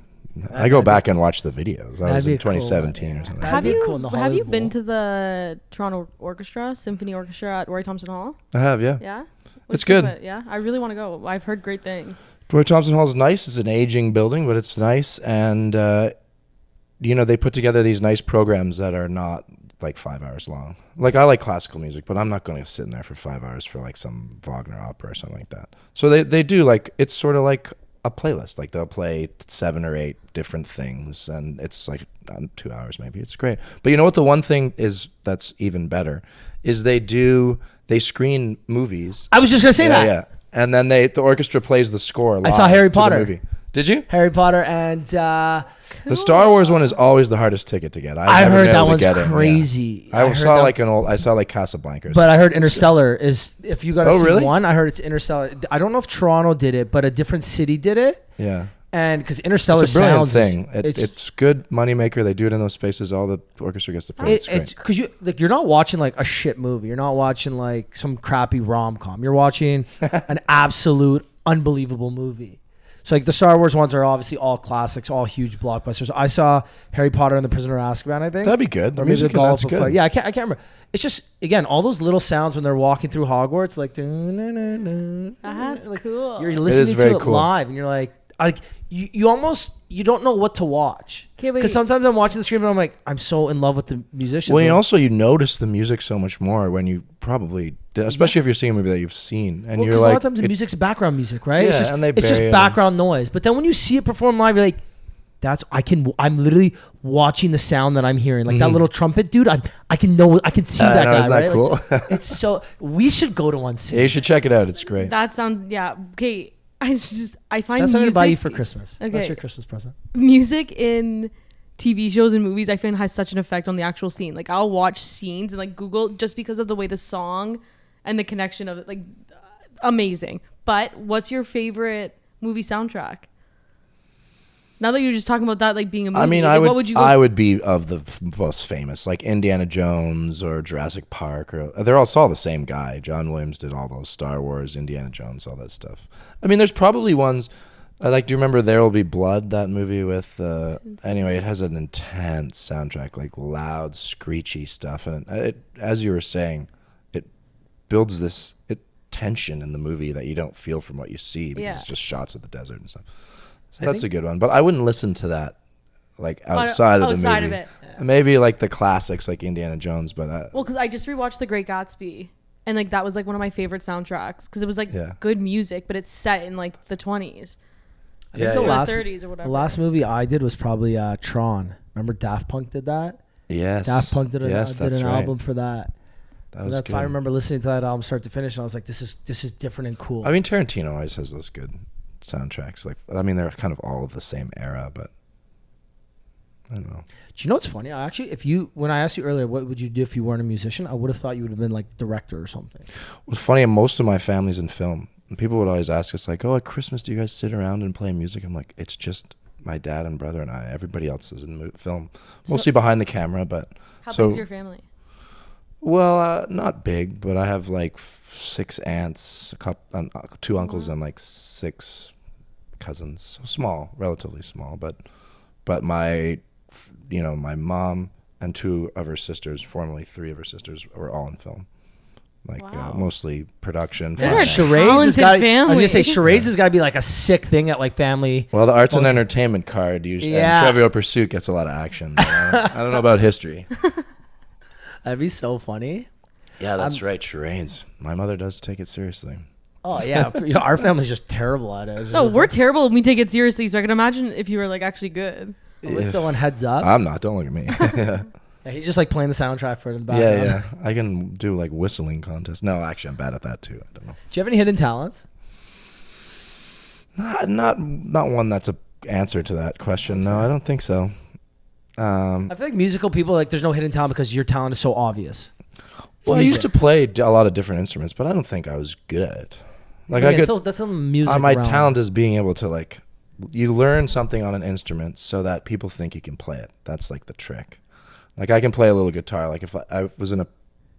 I go back and watch the videos. I was in be a cool 2017 idea. or something. That'd Have be you cool in the have you Hollywood been Bowl. to the Toronto Orchestra, Symphony Orchestra at Roy Thompson Hall? I have, yeah. Yeah. It's good. Yeah, I really want to go. I've heard great things. Roy Thompson Hall is nice. It's an aging building, but it's nice. And, they put together these nice programs that are not like 5 hours long. Like I like classical music, but I'm not going to sit in there for 5 hours for like some Wagner opera or something like that. So they do like, it's sort of like a playlist. Like they'll play 7 or 8 different things, and it's like 2 hours maybe. It's great. But you know what the one thing is that's even better is they screen movies. I was just gonna say that. Yeah. And then the orchestra plays the score live I saw Harry to the Potter. movie. Did you? Harry Potter and The Star Wars one is always the hardest ticket to get. I never heard been that able to one's get in, crazy. yeah. I saw like Casablanca. But I heard Interstellar is, if you got to see really? one, I heard it's Interstellar. I don't know if Toronto did it, but a different city did it. Yeah. And because Interstellar It's a brilliant sounds thing. It's good moneymaker. They do it in those spaces. All the orchestra gets to play. It's great. Because you're not watching like a shit movie. You're not watching like some crappy rom-com. You're watching an absolute unbelievable movie. So like the Star Wars ones are obviously all classics, all huge blockbusters. I saw Harry Potter and the Prisoner of Azkaban, I think. That'd be good. The Or maybe music the in that's Golf good. Fire. Yeah, I can't remember. It's just, again, all those little sounds when they're walking through Hogwarts, like That's like, cool. you're is listening very to it cool. live, and you're like you almost you don't know what to watch. Okay, wait. Because sometimes I'm watching the screen and I'm like, I'm so in love with the musicians. Well, Like, you notice the music so much more when you probably did, especially if you're seeing a movie that you've seen, and you're 'cause like, a lot of times the music's background music, right? Yeah, It's just, and they it's just bury it background noise. But then when you see it perform live, you're like, I'm literally watching the sound that I'm hearing. Like that little trumpet dude, I can see that guy. isn't that right? cool? Like, it's so, we should go to one yeah, soon. you should check it out. It's great. That sounds, yeah. Okay. I find That's what I'm music, gonna buy you for Christmas. Okay. That's your Christmas present. music in TV shows and movies, I find has such an effect on the actual scene. Like I'll watch scenes and like Google just because of the way the song and the connection of it, like amazing. But what's your favorite movie soundtrack? Now that you're just talking about that, like being a movie, I mean, like, what would you go I would be of the most famous, like Indiana Jones or Jurassic Park, or they're all the same guy. John Williams did all those Star Wars, Indiana Jones, all that stuff. I mean, there's probably ones. Do you remember There Will Be Blood? That movie with. Anyway, it has an intense soundtrack, like loud, screechy stuff, and as you were saying, it builds this tension in the movie that you don't feel from what you see because it's just shots of the desert and stuff. So that's a good one, but I wouldn't listen to that like outside of the movie. of it. Maybe like the classics, like Indiana Jones, but Well, because I just rewatched The Great Gatsby, and like that was like one of my favorite soundtracks because it was like good music, but it's set in like the 20s. I think the last 30s or whatever. The last movie I did was probably Tron. Remember Daft Punk did that? yes, Daft Punk did an right. album for that. That's good. I remember listening to that album start to finish, and I was like, this is different and cool. I mean, Tarantino always has those good soundtracks. Like, I mean, they're kind of all of the same era, but I don't know. Do you know what's funny? When I asked you earlier, what would you do if you weren't a musician? I would have thought you would have been like director or something. What's funny, most of my family's in film. And people would always ask us, like, "Oh, at Christmas, do you guys sit around and play music?" I'm like, "It's just my dad and brother and I. Everybody else is in film, mostly behind the camera." But How big's your family? Well, not big, but I have like 6 aunts, 2 uncles, and like 6 cousins. So small, relatively small. But my mom and 2 of her sisters, formerly 3 of her sisters, were all in film. Like mostly production. Those are Charades talented I was gonna say family. charades has got to be like a sick thing at like family. Well, the arts and entertainment card usually, and Trivial Pursuit gets a lot of action. I don't know about history. That'd be so funny. Yeah, that's right. Charades. My mother does take it seriously. Oh yeah, our family's just terrible at it. No, we're terrible when we take it seriously. So I can imagine if you were like actually good. With someone heads up. I'm not. Don't look at me. Yeah, he's just like playing the soundtrack for it in the background. Yeah. I can do like whistling contests. No, actually, I'm bad at that too. I don't know. Do you have any hidden talents? Not one that's a answer to that question. No, I don't think so. I feel like musical people, like, there's no hidden talent because your talent is so obvious. Well, I used to play a lot of different instruments, but I don't think I was good at it. Like that's some music. my realm. talent is being able to like, you learn something on an instrument so that people think you can play it. That's like the trick. Like I can play a little guitar. Like if I was in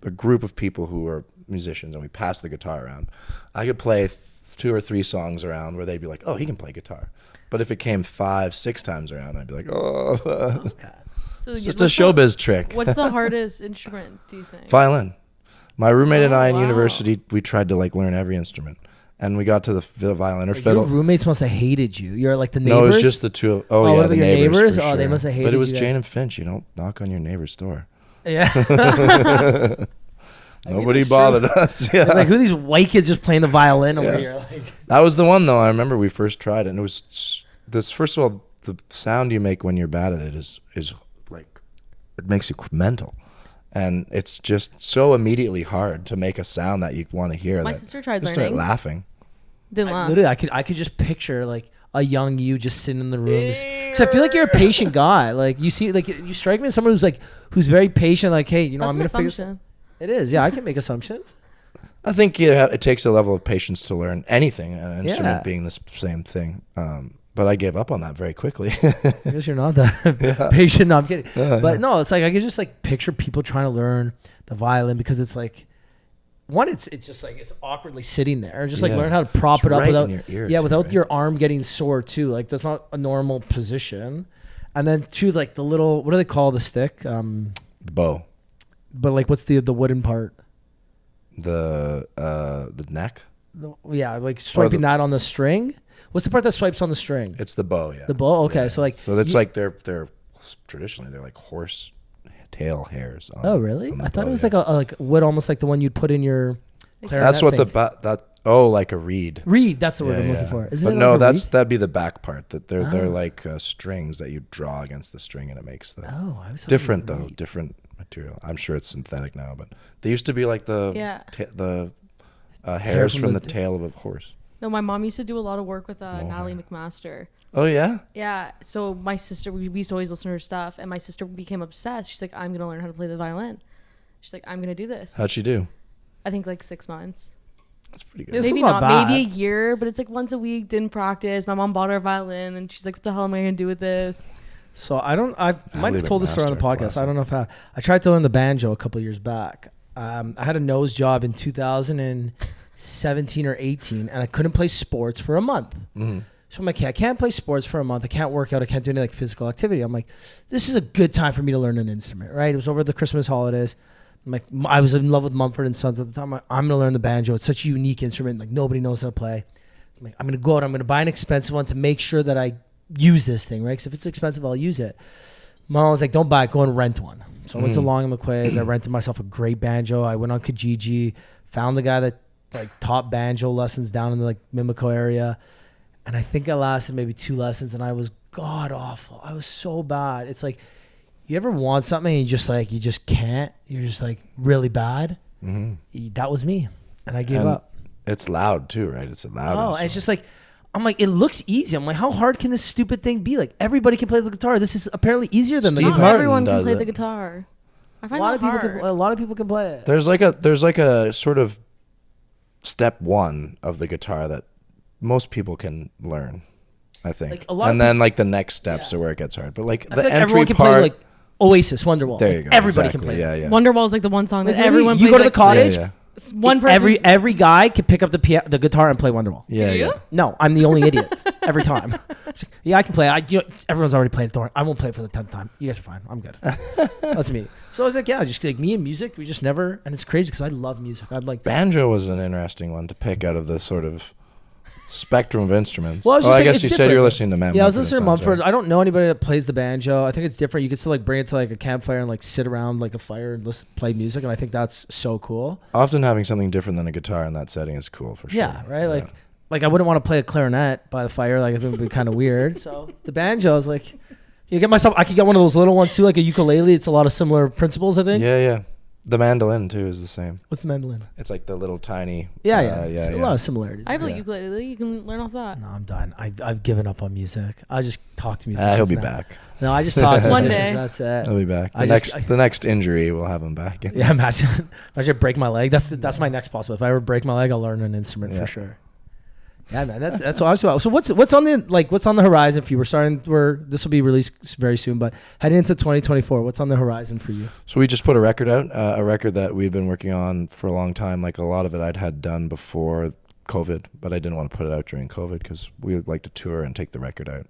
a group of people who were musicians and we passed the guitar around, I could play 2 or 3 songs around where they'd be like, "Oh, he can play guitar." But if it came 5, 6 times around, I'd be like, "Oh." Okay. So It's just a showbiz trick. What's the hardest instrument, do you think? Violin. My roommate and I in wow. university, we tried to like learn every instrument. And we got to the violin or fiddle. Your roommates must have hated you. You're like the neighbors. No, it was just the 2. Oh, Yeah, what the about your neighbors. neighbors? For Oh, sure. they must have hated But it was you Jane guys. and Finch. You don't knock on your neighbor's door. Yeah. Nobody that's bothered us. Yeah. Like, who are these white kids just playing the violin over here? Like, That was the one though. I remember we first tried it, and it was this. First of all, the sound you make when you're bad at it is like, it makes you mental, and it's just so immediately hard to make a sound that you want to hear. My that sister tried you start learning. laughing. Didn't laugh. literally, I could just picture like a young you just sitting in the room. Because I feel like you're a patient guy. Like you see, like you strike me as someone who's very patient. Like, hey, That's I'm an gonna figure. assumption. It is, yeah. I can make assumptions. I think it takes a level of patience to learn anything, an instrument Yeah. being the same thing. But I gave up on that very quickly. I guess you're not that patient. No, I'm kidding. But no, it's like I can just like picture people trying to learn the violin because it's like it's just like it's awkwardly sitting there. Just like Yeah. learn how to prop It's it up right in without your ear, yeah, too, without right? your arm getting sore too. Like that's not a normal position. And then two, like the little, what do they call the stick? Bow. But like what's the wooden part? The neck. Yeah, like swiping that on the string. What's the part that swipes on the string? It's the bow, yeah. The bow. Okay, Yeah. so like So that's like they're traditionally they're like horse tail hairs. Oh really? on the I thought bow, it was yeah. like a like wood, almost like the one you'd put in your clarinet That's what thing. like a reed. Reed. That's the word Yeah, I'm looking yeah. for. Isn't But it no, like a reed? that'd be the back part. That they're Ah. like strings that you draw against the string, and it makes the Oh, I was different hoping it though, was reed. different material. I'm sure it's synthetic now, but they used to be like the hairs from from the the tail of a horse. No, my mom used to do a lot of work with Natalie McMaster. Oh yeah, Yeah, so my sister, we used to always listen to her stuff, and my sister became obsessed. She's like, I'm gonna learn how to play the violin. She's like, I'm gonna do this. how'd she do? I think like 6 months. That's pretty good. It's Maybe not not, maybe a bad. year, but it's like once a week. Didn't practice. My mom bought her a violin, and she's like, "What the hell am I gonna do with this?" So I might have Natalie told this story on the McMaster, podcast. classic. I don't know if I tried to learn the banjo a couple years back. I had a nose job in 2017 or 18, and I couldn't play sports for a month. Mhm. So I'm like, I can't play sports for a month. I can't work out. I can't do any like physical activity. I'm like, this is a good time for me to learn an instrument, right? It was over the Christmas holidays. I'm like, I was in love with Mumford and Sons at the time. I'm going to learn the banjo. It's such a unique instrument. Like nobody knows how to play. I'm like, I'm going to go out. I'm going to buy an expensive one to make sure that I use this thing, right? Because if it's expensive, I'll use it. Mom was like, don't buy it. Go and rent one. So I went to Long and McQuaid's. I rented myself a great banjo. I went on Kijiji, found the guy that like taught banjo lessons down in the like Mimico area. And I think I lasted maybe 2 lessons, and I was god awful. I was so bad. It's like, you ever want something and you just can't? You're just like really bad. Mm-hmm. That was me, and I gave And up. It's loud too, right? It's a loud. Oh, and instrument. it's just like, I'm like, it looks easy. I'm like, how hard can this stupid thing be? Like everybody can play the guitar. This is apparently easier than the Steve Not guitar. Martin everyone can does play it. the guitar. I A find lot that of people hard. can. A lot of people can play it. There's like a sort of step one of the guitar that most people can learn, I think. Like, a lot of and then like the next steps are where it gets hard. But like I the feel like entry everyone can part, play like Oasis, Wonderwall. there Like, you go. everybody exactly. can play. Yeah, yeah. Wonderwall is like the one song that Like, everyone you plays. go to the like, cottage. Yeah, one person. Every guy can pick up the guitar and play Wonderwall. yeah, Do you? yeah. No, I'm the only idiot every time. Yeah, I can play. Everyone's already played it. Don't worry. I won't play it for the 10th time. You guys are fine. I'm good. That's me. So I was like, yeah, just like me and music, we just never. And it's crazy because I love music. I'm like, Banjo was an interesting one to pick out of the sort of spectrum of instruments. Well, I was oh, just I saying, guess it's you said different. you're listening to Matt. yeah, I was Mumford listening to and Sons, Mumford. right? I don't know anybody that plays the banjo. I think it's different. You can still like bring it to like a campfire and like sit around like a fire and play music, and I think that's so cool. Often having something different than a guitar in that setting is cool for sure. Yeah, right. Like I wouldn't want to play a clarinet by the fire. Like it would be kind of weird. So the banjo is like, I could get one of those little ones too, like a ukulele. It's a lot of similar principles, I think. Yeah, yeah. The mandolin too is the same. What's the mandolin? It's like the little tiny. Yeah, yeah. A lot of similarities. I have a Yeah. ukulele. You can learn off that. No, I'm done. I've given up on music. I just talk to music. He'll be back. No, I just talk to One musicians. day. That's it. He'll be back. I The next injury will have him back. Yeah, imagine I break my leg. That's my next possible. If I ever break my leg, I'll learn an instrument for sure. Yeah, man, that's what I was about. So what's on the horizon for you? This will be released very soon, but heading into 2024, what's on the horizon for you? So we just put a record out, a record that we've been working on for a long time. Like a lot of it I'd had done before COVID, but I didn't want to put it out during COVID because we like to tour and take the record out.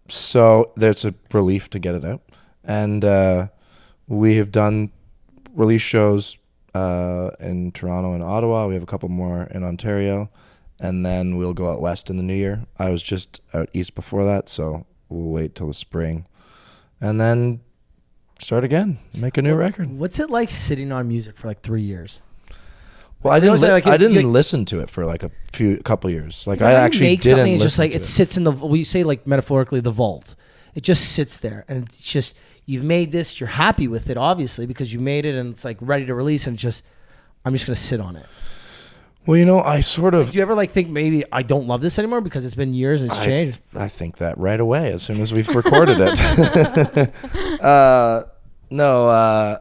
So there's a relief to get it out. And we have done release shows in Toronto and Ottawa. We have a couple more in Ontario. And then we'll go out west in the new year. I was just out east before that, so we'll wait till the spring. And then start again, make a new record. What's it like sitting on music for like 3 years? Well, I didn't. I didn't like- listen to it for like a couple years. Like You know I how you actually make didn't something. It's listen just like to it sits in the. We say like metaphorically the vault. It just sits there, and it's just you've made this. You're happy with it, obviously, because you made it, and it's like ready to release. And I'm just gonna sit on it. Well, I sort of. Do you ever like think maybe I don't love this anymore because it's been years and it's changed? I think that right away as soon as we've recorded it. No,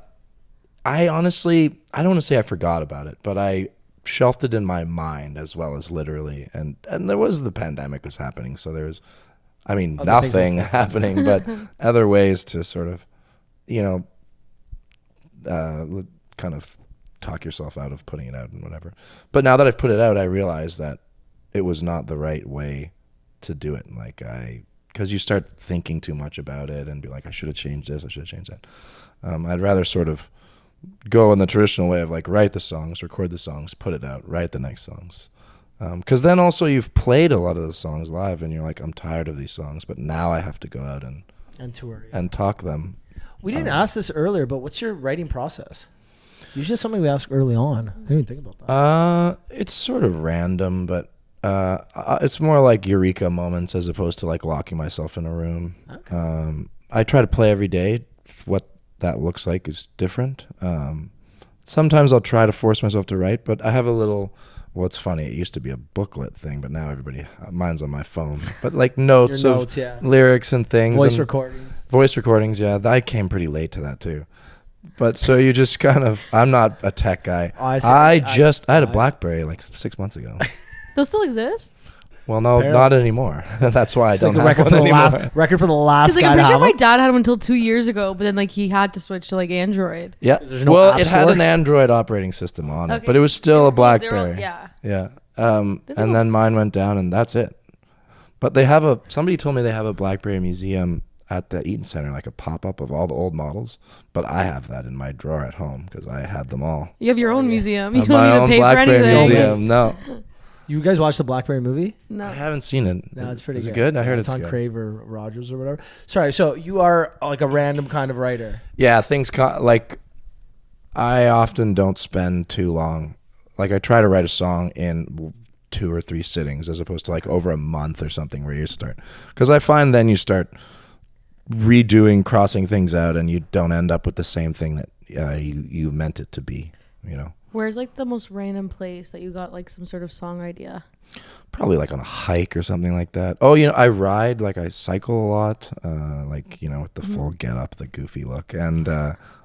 I honestly, I don't want to say I forgot about it, but I shelved it in my mind as well as literally. And there was the pandemic was happening, so there's, nothing happening, but other ways to sort of, kind of talk yourself out of putting it out and whatever. But now that I've put it out, I realize that it was not the right way to do it. Because you start thinking too much about it and be like, I should have changed this, I should have changed that. I'd rather sort of go in the traditional way of like write the songs, record the songs, put it out, write the next songs. Because then also you've played a lot of the songs live and you're like, I'm tired of these songs, but now I have to go out and tour and talk them. We didn't ask this earlier, but what's your writing process? Usually something we ask early on. I didn't even think about that. It's sort of random, but it's more like eureka moments as opposed to like locking myself in a room. Okay. I try to play every day. What that looks like is different. Sometimes I'll try to force myself to write, but I have a little. Well, it's funny. It used to be a booklet thing, but now mine's on my phone. But like notes of lyrics and things. Voice recordings, yeah. I came pretty late to that too. But so you just kind of, I'm not a tech guy. I had a BlackBerry like 6 months ago. Those still exist? Well, no, Apparently. Not anymore. That's why It's I don't like have one anymore. Record for the last guy I'm pretty to sure have my them. dad had one until 2 years ago, but then like he had to switch to like Android. Yeah. No it had an Android operating system on it, but it was still a BlackBerry. Yeah. And then mine went down, and that's it. But somebody told me they have a BlackBerry museum at the Eaton Center, like a pop-up of all the old models. But I have that in my drawer at home because I had them all. You have your own museum. You My don't own need to pay for BlackBerry anything. museum. No. You guys watched the BlackBerry movie? No. I haven't seen it. No, it's pretty Is good. it good? I heard it's on good. Crave or Rogers or whatever. Sorry, so you are like a random kind of writer. Yeah, I often don't spend too long. Like I try to write a song in 2 or 3 sittings as opposed to like over a month or something where you start. Because I find then you start redoing, crossing things out, and you don't end up with the same thing that you meant it to be, Where's like the most random place that you got like some sort of song idea? Probably like on a hike or something like that. Oh, I ride, like I cycle a lot, with the full get up, the goofy look, and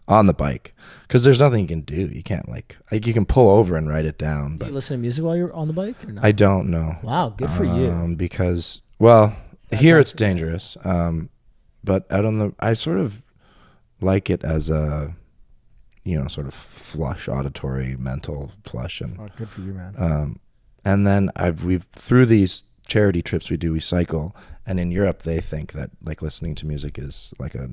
on the bike. Because there's nothing you can do. You can't you can pull over and write it down. But Do you listen to music while you're on the bike or not? I don't know. Wow, good for you. Because, here it's dangerous. But out on I sort of like it as a, sort of flush, auditory, mental flush. And good for you, man. and then through these charity trips we cycle, and in Europe they think that like listening to music is like a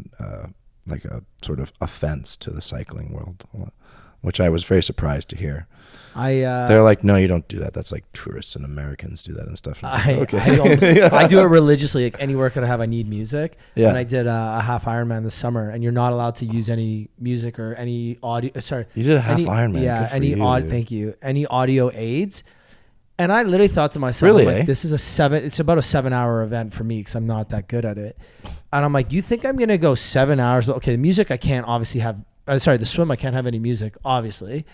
sort of offense to the cycling world, which I was very surprised to hear. They're like, no, you don't do that. That's like tourists and Americans do that and stuff. I do it religiously. Like anywhere could I have, I need music. Yeah. And I did a half Ironman this summer, and you're not allowed to use any music or any audio. Sorry, you did a half Ironman. Yeah, thank you. Any audio aids. And I literally thought to myself, really, like, this is it's about a 7-hour event for me because I'm not that good at it. And I'm like, you think I'm gonna go 7 hours? Okay, the music I can't obviously have. The swim I can't have any music, obviously.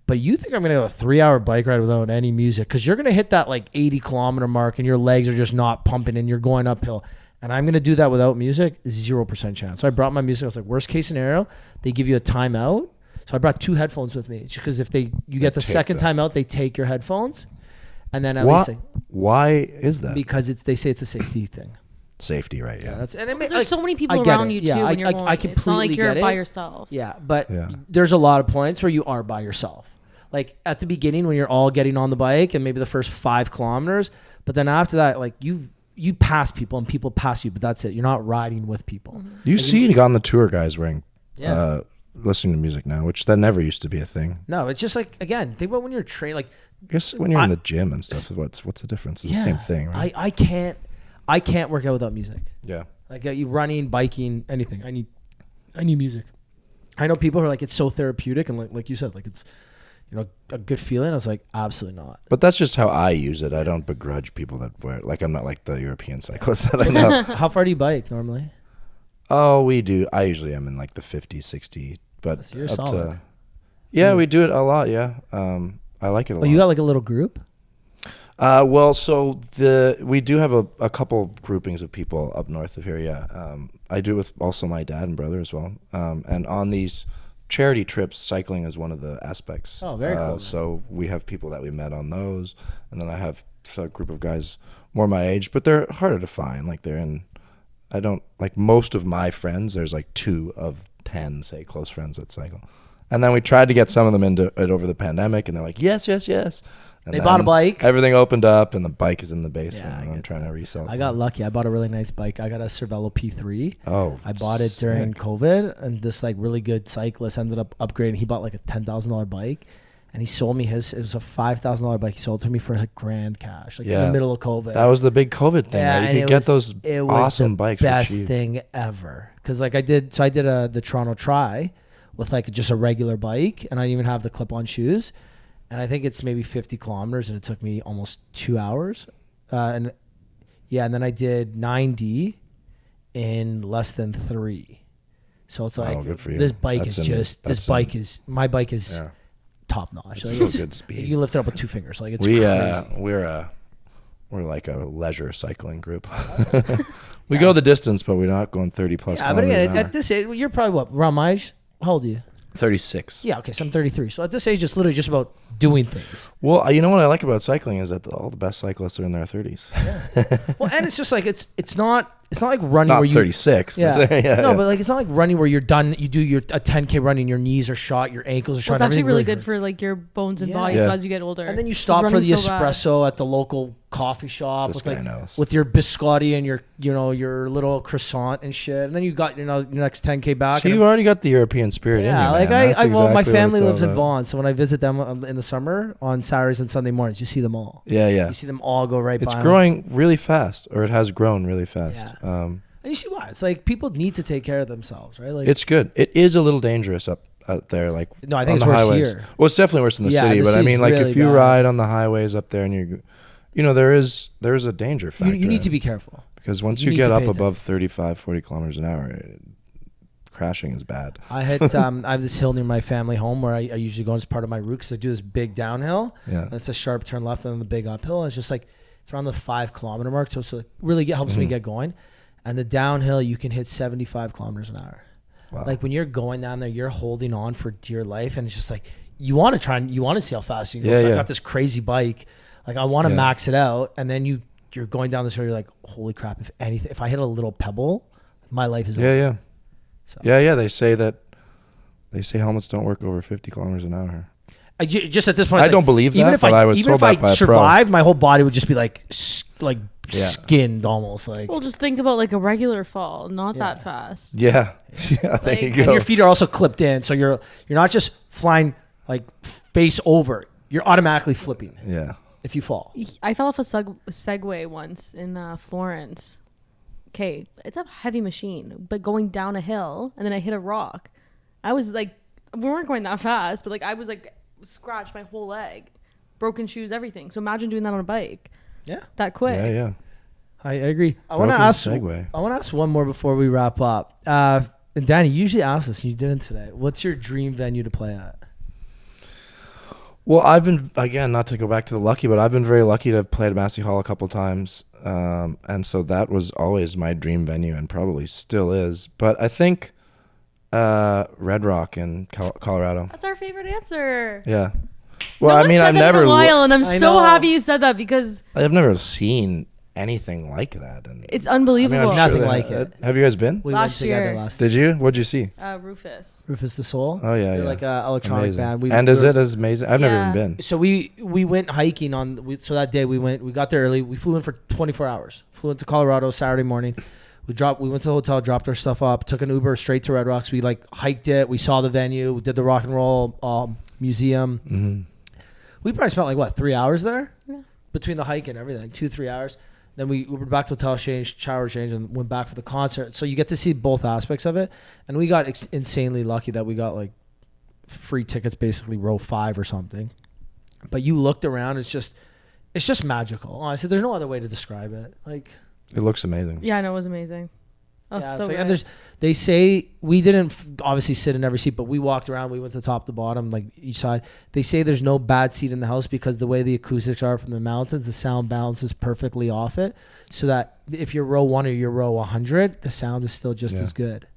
But you think I'm going to go a 3-hour bike ride without any music? Because you're going to hit that like 80-kilometer mark and your legs are just not pumping and you're going uphill. And I'm going to do that without music? 0% chance. So I brought my music. I was like, worst case scenario, they give you a timeout. So I brought 2 headphones with me because if you get the second timeout, they take your headphones. And then at least why is that? Because they say it's a safety thing. Safety, right? Yeah. There's so many people around you too when you're going. I completely it's not like you're get it. by yourself. Yeah, but there's a lot of points where you are by yourself. Like at the beginning when you're all getting on the bike and maybe the first 5 kilometers, but then after that, like you pass people and people pass you, but that's it. You're not riding with people. Mm-hmm. You see on the tour guys wearing listening to music now, which that never used to be a thing. No, it's just like, again, think about when you're trained. Like, I guess when you're in the gym and stuff, what's the difference? It's the same thing, right? I can't work out without music. Yeah. Like you running, biking, anything. I need music. I know people who are like, it's so therapeutic, and like you said, like it's a good feeling. I was like, absolutely not. But that's just how I use it. I don't begrudge people that wear it. Like I'm not like the European cyclists that I know. How far do you bike normally? Oh, we do. I usually am in like the 50, 60, but So you're solid. Yeah, we do it a lot. Yeah. I like it a lot. Oh, you got like a little group? Well, so we do have a couple groupings of people up north of here. Yeah, I do with also my dad and brother as well. And on these charity trips, cycling is one of the aspects. Oh, very cool. So we have people that we met on those, and then I have a group of guys more my age, but they're harder to find. Like I don't like most of my friends. There's like 2 of 10, say, close friends that cycle. And then we tried to get some of them into it over the pandemic, and they're like, yes, yes, yes. And they bought a bike. Everything opened up, and the bike is in the basement. Yeah, and I'm trying to resell it. I got lucky. I bought a really nice bike. I got a Cervelo P3. Oh, I bought it during COVID, and this like really good cyclist ended up upgrading. He bought like a $10,000 bike, and he sold me his. It was a $5,000 bike. He sold it to me for like grand cash, like in the middle of COVID. That was the big COVID thing. Yeah, right? You could get those awesome bikes. Best for cheap. thing ever. Because like I did the Toronto Tri with like just a regular bike, and I didn't even have the clip-on shoes. And I think it's maybe 50 kilometers, and it took me almost 2 hours. And then I did 90 in less than 3. So it's like, good for you. This bike my bike is top notch. It's Like, so good speed. You lift it up with 2 fingers. Like it's crazy. We're like a leisure cycling group. We go the distance, but we're not going 30 plus kilometers but an again, hour. at this age, you're probably what, around my age? How old are you? 36. Yeah, okay, so I'm 33. So at this age, it's literally just about doing things. Well, you know what I like about cycling is that all the best cyclists are in their 30s. Yeah. Well, and it's just like it's not like running Not where you 36. Yeah. But But like it's not like running where you're done. You do a 10K running, your knees are shot, your ankles are shot. Well, it's actually everything really good hurts. for like your bones and Yeah. body. Yeah. So as you get older, And then you 'Cause stop for running's the so bad. espresso at the local coffee shop This with guy like knows. with your biscotti and your little croissant and shit. And then you got your next 10K back. So you already got the European spirit in you, Yeah, man. like That's my exactly what family it's all lives in about. Vaughan, so when I visit them in the summer on Saturdays and Sunday mornings, you see them all. Yeah, yeah. You see them all go right It's by. growing really fast, or it has grown really fast. Yeah. And you see why? It's like people need to take care of themselves, right? Like It's good. It is a little dangerous out there, like No, I think on it's the worse highways. here. Well, it's definitely worse in the Yeah, city, the but I city's mean, like really if you bad. ride on the highways up there, and there is a danger factor. you need to be careful. because once you you need get to up pay attention. above 35, 40 kilometers an hour, crashing is bad. I had I have this hill near my family home where I usually go as part of my route because I do this big downhill. Yeah. And it's a sharp turn left and then the big uphill. And it's just like it's around the 5 kilometer mark, so it's like really helps me get going. And the downhill you can hit 75 kilometers an hour. Wow. Like when you're going down there, you're holding on for dear life, and it's just like you want to see how fast you can go. Yeah, So I yeah. got this crazy bike, like I want to Yeah. max it out, and then you're going down this road, you're like, holy crap! If I hit a little pebble, my life is over. Yeah. So. Yeah. They say helmets don't work over 50 kilometers an hour. Just at this point, I it's don't like, believe even that, if but I was even told if that I by a pro. survived, my whole body would just be like Yeah. skinned almost like. Well, just think about like a regular fall, not Yeah. that fast. Yeah. Yeah. There Like- you And go. And your feet are also clipped in, so you're not just flying like face over. You're automatically flipping Yeah. if you fall. I fell off a Segway once in Florence. Okay, it's a heavy machine, but going down a hill and then I hit a rock. I was like, we weren't going that fast, but like I was like scratched my whole leg, broken shoes, everything. So imagine doing that on a bike Yeah, that quick. Yeah. I agree. I want to Broken ask. segue. I want to ask one more before we wrap up. And Danny, you usually ask this, and you didn't today. What's your dream venue to play at? Well, I've been, again, not to go back to the lucky, but I've been very lucky to have played at Massey Hall a couple times. And so that was always my dream venue and probably still is. But I think Red Rock in Colorado. That's our favorite answer. Yeah. Well, No I one mean, said I've that never, in a while, and I'm I so know. happy you said that because I've never seen anything like that. And it's I mean, unbelievable. I'm Nothing sure like it. Have you guys been? We Last went together year. last. Did you? What'd you see? Rufus. Rufus the Soul. Oh, yeah, They're yeah. like an electronic Amazing. band. And is it as amazing? I've never even Yeah. been. So we went hiking so that day we got there early. We flew in for 24 hours. Flew into Colorado Saturday morning. We went to the hotel, dropped our stuff up, took an Uber straight to Red Rocks. We like hiked it. We saw the venue. We did the rock and roll museum. Mm-hmm. We probably spent like 3 hours there? Yeah. Between the hike and everything, 2-3 hours. Then we Ubered back to the hotel, shower change, and went back for the concert. So you get to see both aspects of it. And we got insanely lucky that we got like free tickets, basically row 5 or something. But you looked around, it's just magical. Honestly, there's no other way to describe it. Like, It looks amazing. Yeah, I know, it was amazing. Oh, Yeah, so it's like, good. and they say we didn't obviously sit in every seat, but we walked around. We went to top to bottom, like each side. They say there's no bad seat in the house because the way the acoustics are from the mountains, the sound bounces perfectly off it, so that if you're row 1 or you're row 100, the sound is still just as good.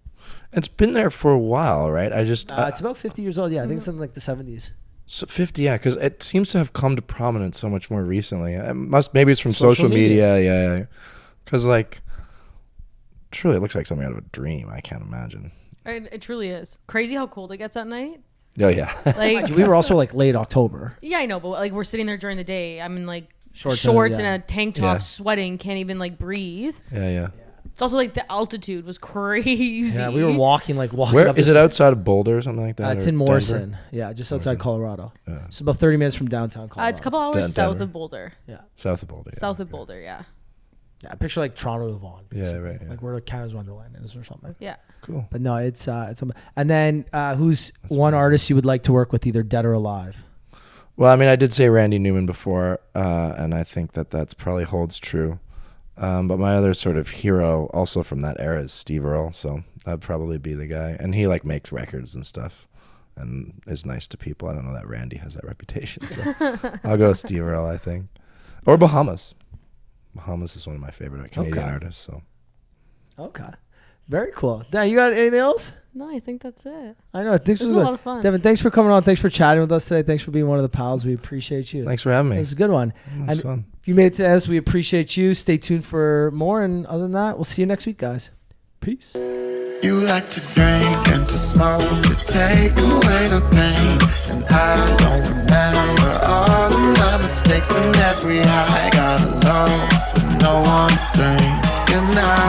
It's been there for a while, right? It's about 50 years old. Yeah, I think it's in like the 70s. So 50, yeah, because it seems to have come to prominence so much more recently. Maybe it's from social media, yeah. Because like, truly, it looks like something out of a dream. I can't imagine. It truly is crazy how cold it gets at night. Oh yeah, Like We were also like late October. yeah, I know, but like we're sitting there during the day. I'm in like Shorts shorts and, and a tank top, Yeah. sweating, can't even like breathe. yeah. It's also like the altitude was crazy. Yeah, we were walking Where up. is it outside of Boulder or something like that? It's or in Morrison. Denver? Yeah, just outside Colorado. Yeah. It's about 30 minutes from downtown Colorado. It's a couple hours Denver. south of Boulder. Yeah. South of Boulder. Yeah. South of Boulder, yeah. Yeah, I picture like Toronto to Vaughan. Yeah, basically. right, yeah. Like where Canada's Wonderland is or something. Yeah. Cool. But no, it's and then who's one artist you would like to work with, either dead or alive? Well, I mean, I did say Randy Newman before, and I think that's probably holds true. But my other sort of hero, also from that era, is Steve Earle. So that'd probably be the guy, and he like makes records and stuff, and is nice to people. I don't know that Randy has that reputation, so I'll go with Steve Earle, I think, or Bahamas. Bahamas is one of my favorite Canadian artists. So Okay, very cool. Dan, you got anything else? No, I think that's it. I know. This was a lot of fun. Devin, thanks for coming on. Thanks for chatting with us today. Thanks for being one of the pals. We appreciate you. thanks for having me. It was a good one. It was And fun. if you made it to us, we appreciate you. Stay tuned for more. And other than that, we'll see you next week, guys. Peace. You like to drink and to smoke to take away the pain. And I don't remember all of my mistakes and every high. Got alone with no one thing. And I